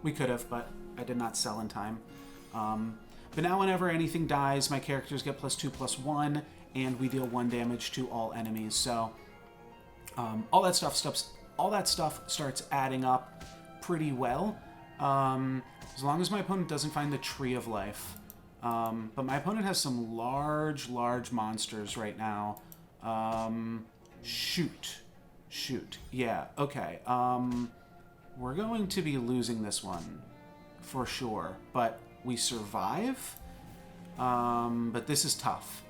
We could have, but I did not sell in time. But now whenever anything dies, my characters get +2/+1, and we deal 1 damage to all enemies. So all that stuff starts adding up pretty well. As long as my opponent doesn't find the Tree of Life. But my opponent has some large monsters right now. Shoot. Yeah, okay. We're going to be losing this one for sure, but we survive. But this is tough.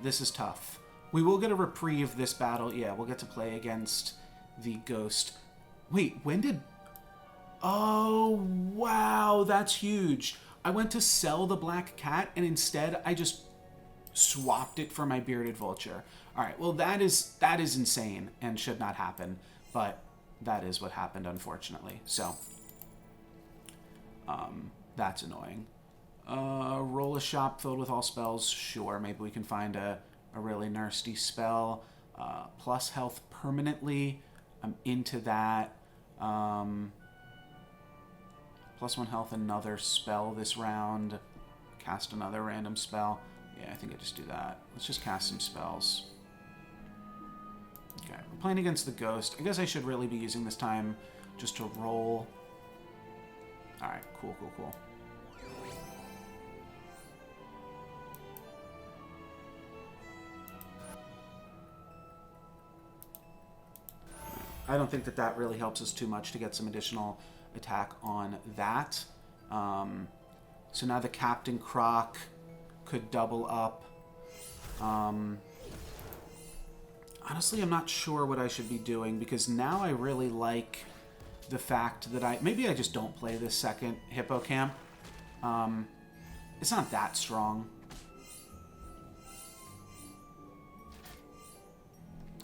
We will get a reprieve this battle. Yeah, we'll get to play against the ghost. Wait, when did... Oh, wow, that's huge. I went to sell the black cat, and instead I just swapped it for my bearded vulture. All right, well, that is insane and should not happen, but that is what happened, unfortunately. So, that's annoying. Roll a shop filled with all spells. Sure, maybe we can find a really nasty spell. Plus health permanently. I'm into that. +1 health, another spell this round. Cast another random spell. Yeah, I think I just do that. Let's just cast some spells. Okay, we're playing against the ghost. I guess I should really be using this time just to roll. Alright, cool. I don't think that really helps us too much to get some additional attack on that. So now the Captain Croc could double up. Honestly, I'm not sure what I should be doing because now I really like the fact that maybe I just don't play this second Hippocamp. It's not that strong.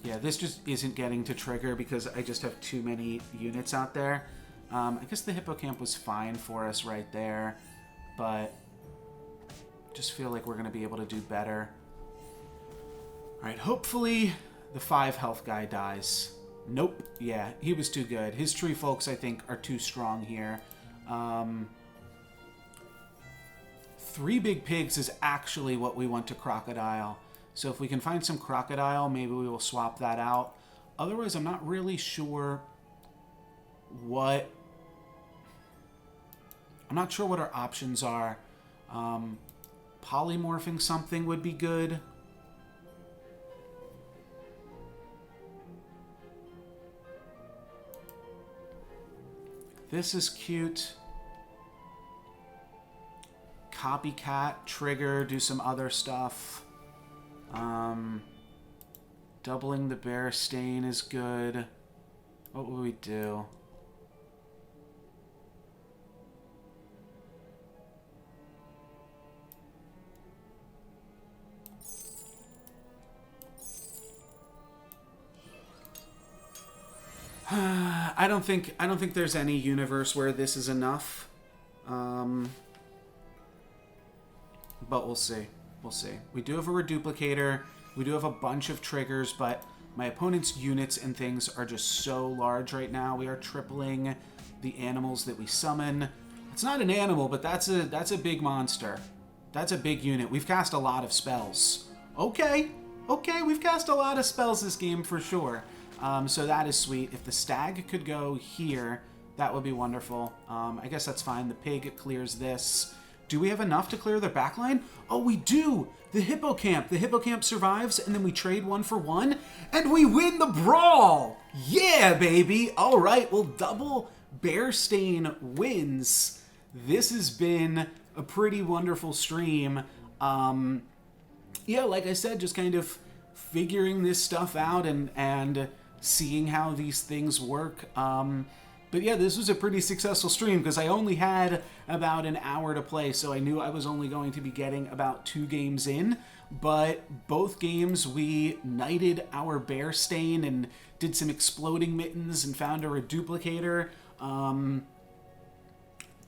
Yeah, this just isn't getting to trigger because I just have too many units out there. I guess the Hippocamp was fine for us right there, but just feel like we're going to be able to do better. Alright, hopefully the 5 health guy dies. Nope. Yeah, he was too good. His tree folks, I think, are too strong here. 3 big pigs is actually what we want to crocodile. So if we can find some crocodile, maybe we will swap that out. Otherwise, I'm not really sure what... I'm not sure what our options are. Polymorphing something would be good. This is cute. copycat, trigger, do some other stuff. Doubling the Bearstain is good. What would we do? I don't think there's any universe where this is enough. But we'll see. We'll see. We do have a reduplicator. We do have a bunch of triggers, but my opponent's units and things are just so large right now. We are tripling the animals that we summon. It's not an animal, but that's a big monster. That's a big unit. We've cast a lot of spells. Okay, we've cast a lot of spells this game for sure. So that is sweet. If the stag could go here, that would be wonderful. I guess that's fine. The pig clears this. Do we have enough to clear their backline? Oh, we do! The hippocamp. The hippocamp survives, and then we trade 1 for 1, and we win the brawl! Yeah, baby! All right, well, double Bearstain wins. This has been a pretty wonderful stream. Yeah, like I said, just kind of figuring this stuff out and seeing how these things work. But yeah, this was a pretty successful stream because I only had about an hour to play, so I knew I was only going to be getting about 2 games in. But both games we knighted our Bearstain and did some exploding mittens and found a reduplicator.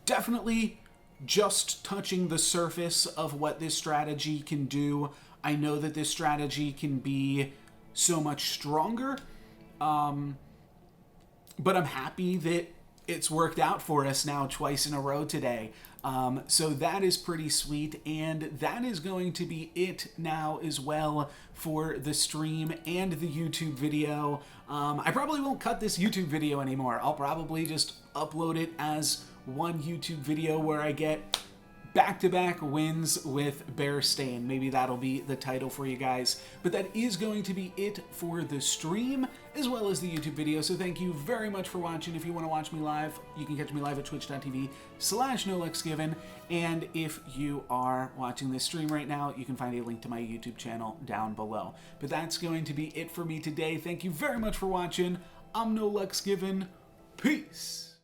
Definitely just touching the surface of what this strategy can do. I know that this strategy can be so much stronger. But I'm happy that it's worked out for us now twice in a row today. So that is pretty sweet, and that is going to be it now as well for the stream and the YouTube video. I probably won't cut this YouTube video anymore. I'll probably just upload it as one YouTube video where I get back-to-back wins with Bearstain. Maybe that'll be the title for you guys. But that is going to be it for the stream, as well as the YouTube video. So thank you very much for watching. If you want to watch me live, you can catch me live at twitch.tv/NoLucksGiven. And if you are watching this stream right now, you can find a link to my YouTube channel down below. But that's going to be it for me today. Thank you very much for watching. I'm NoLucksGiven. Peace.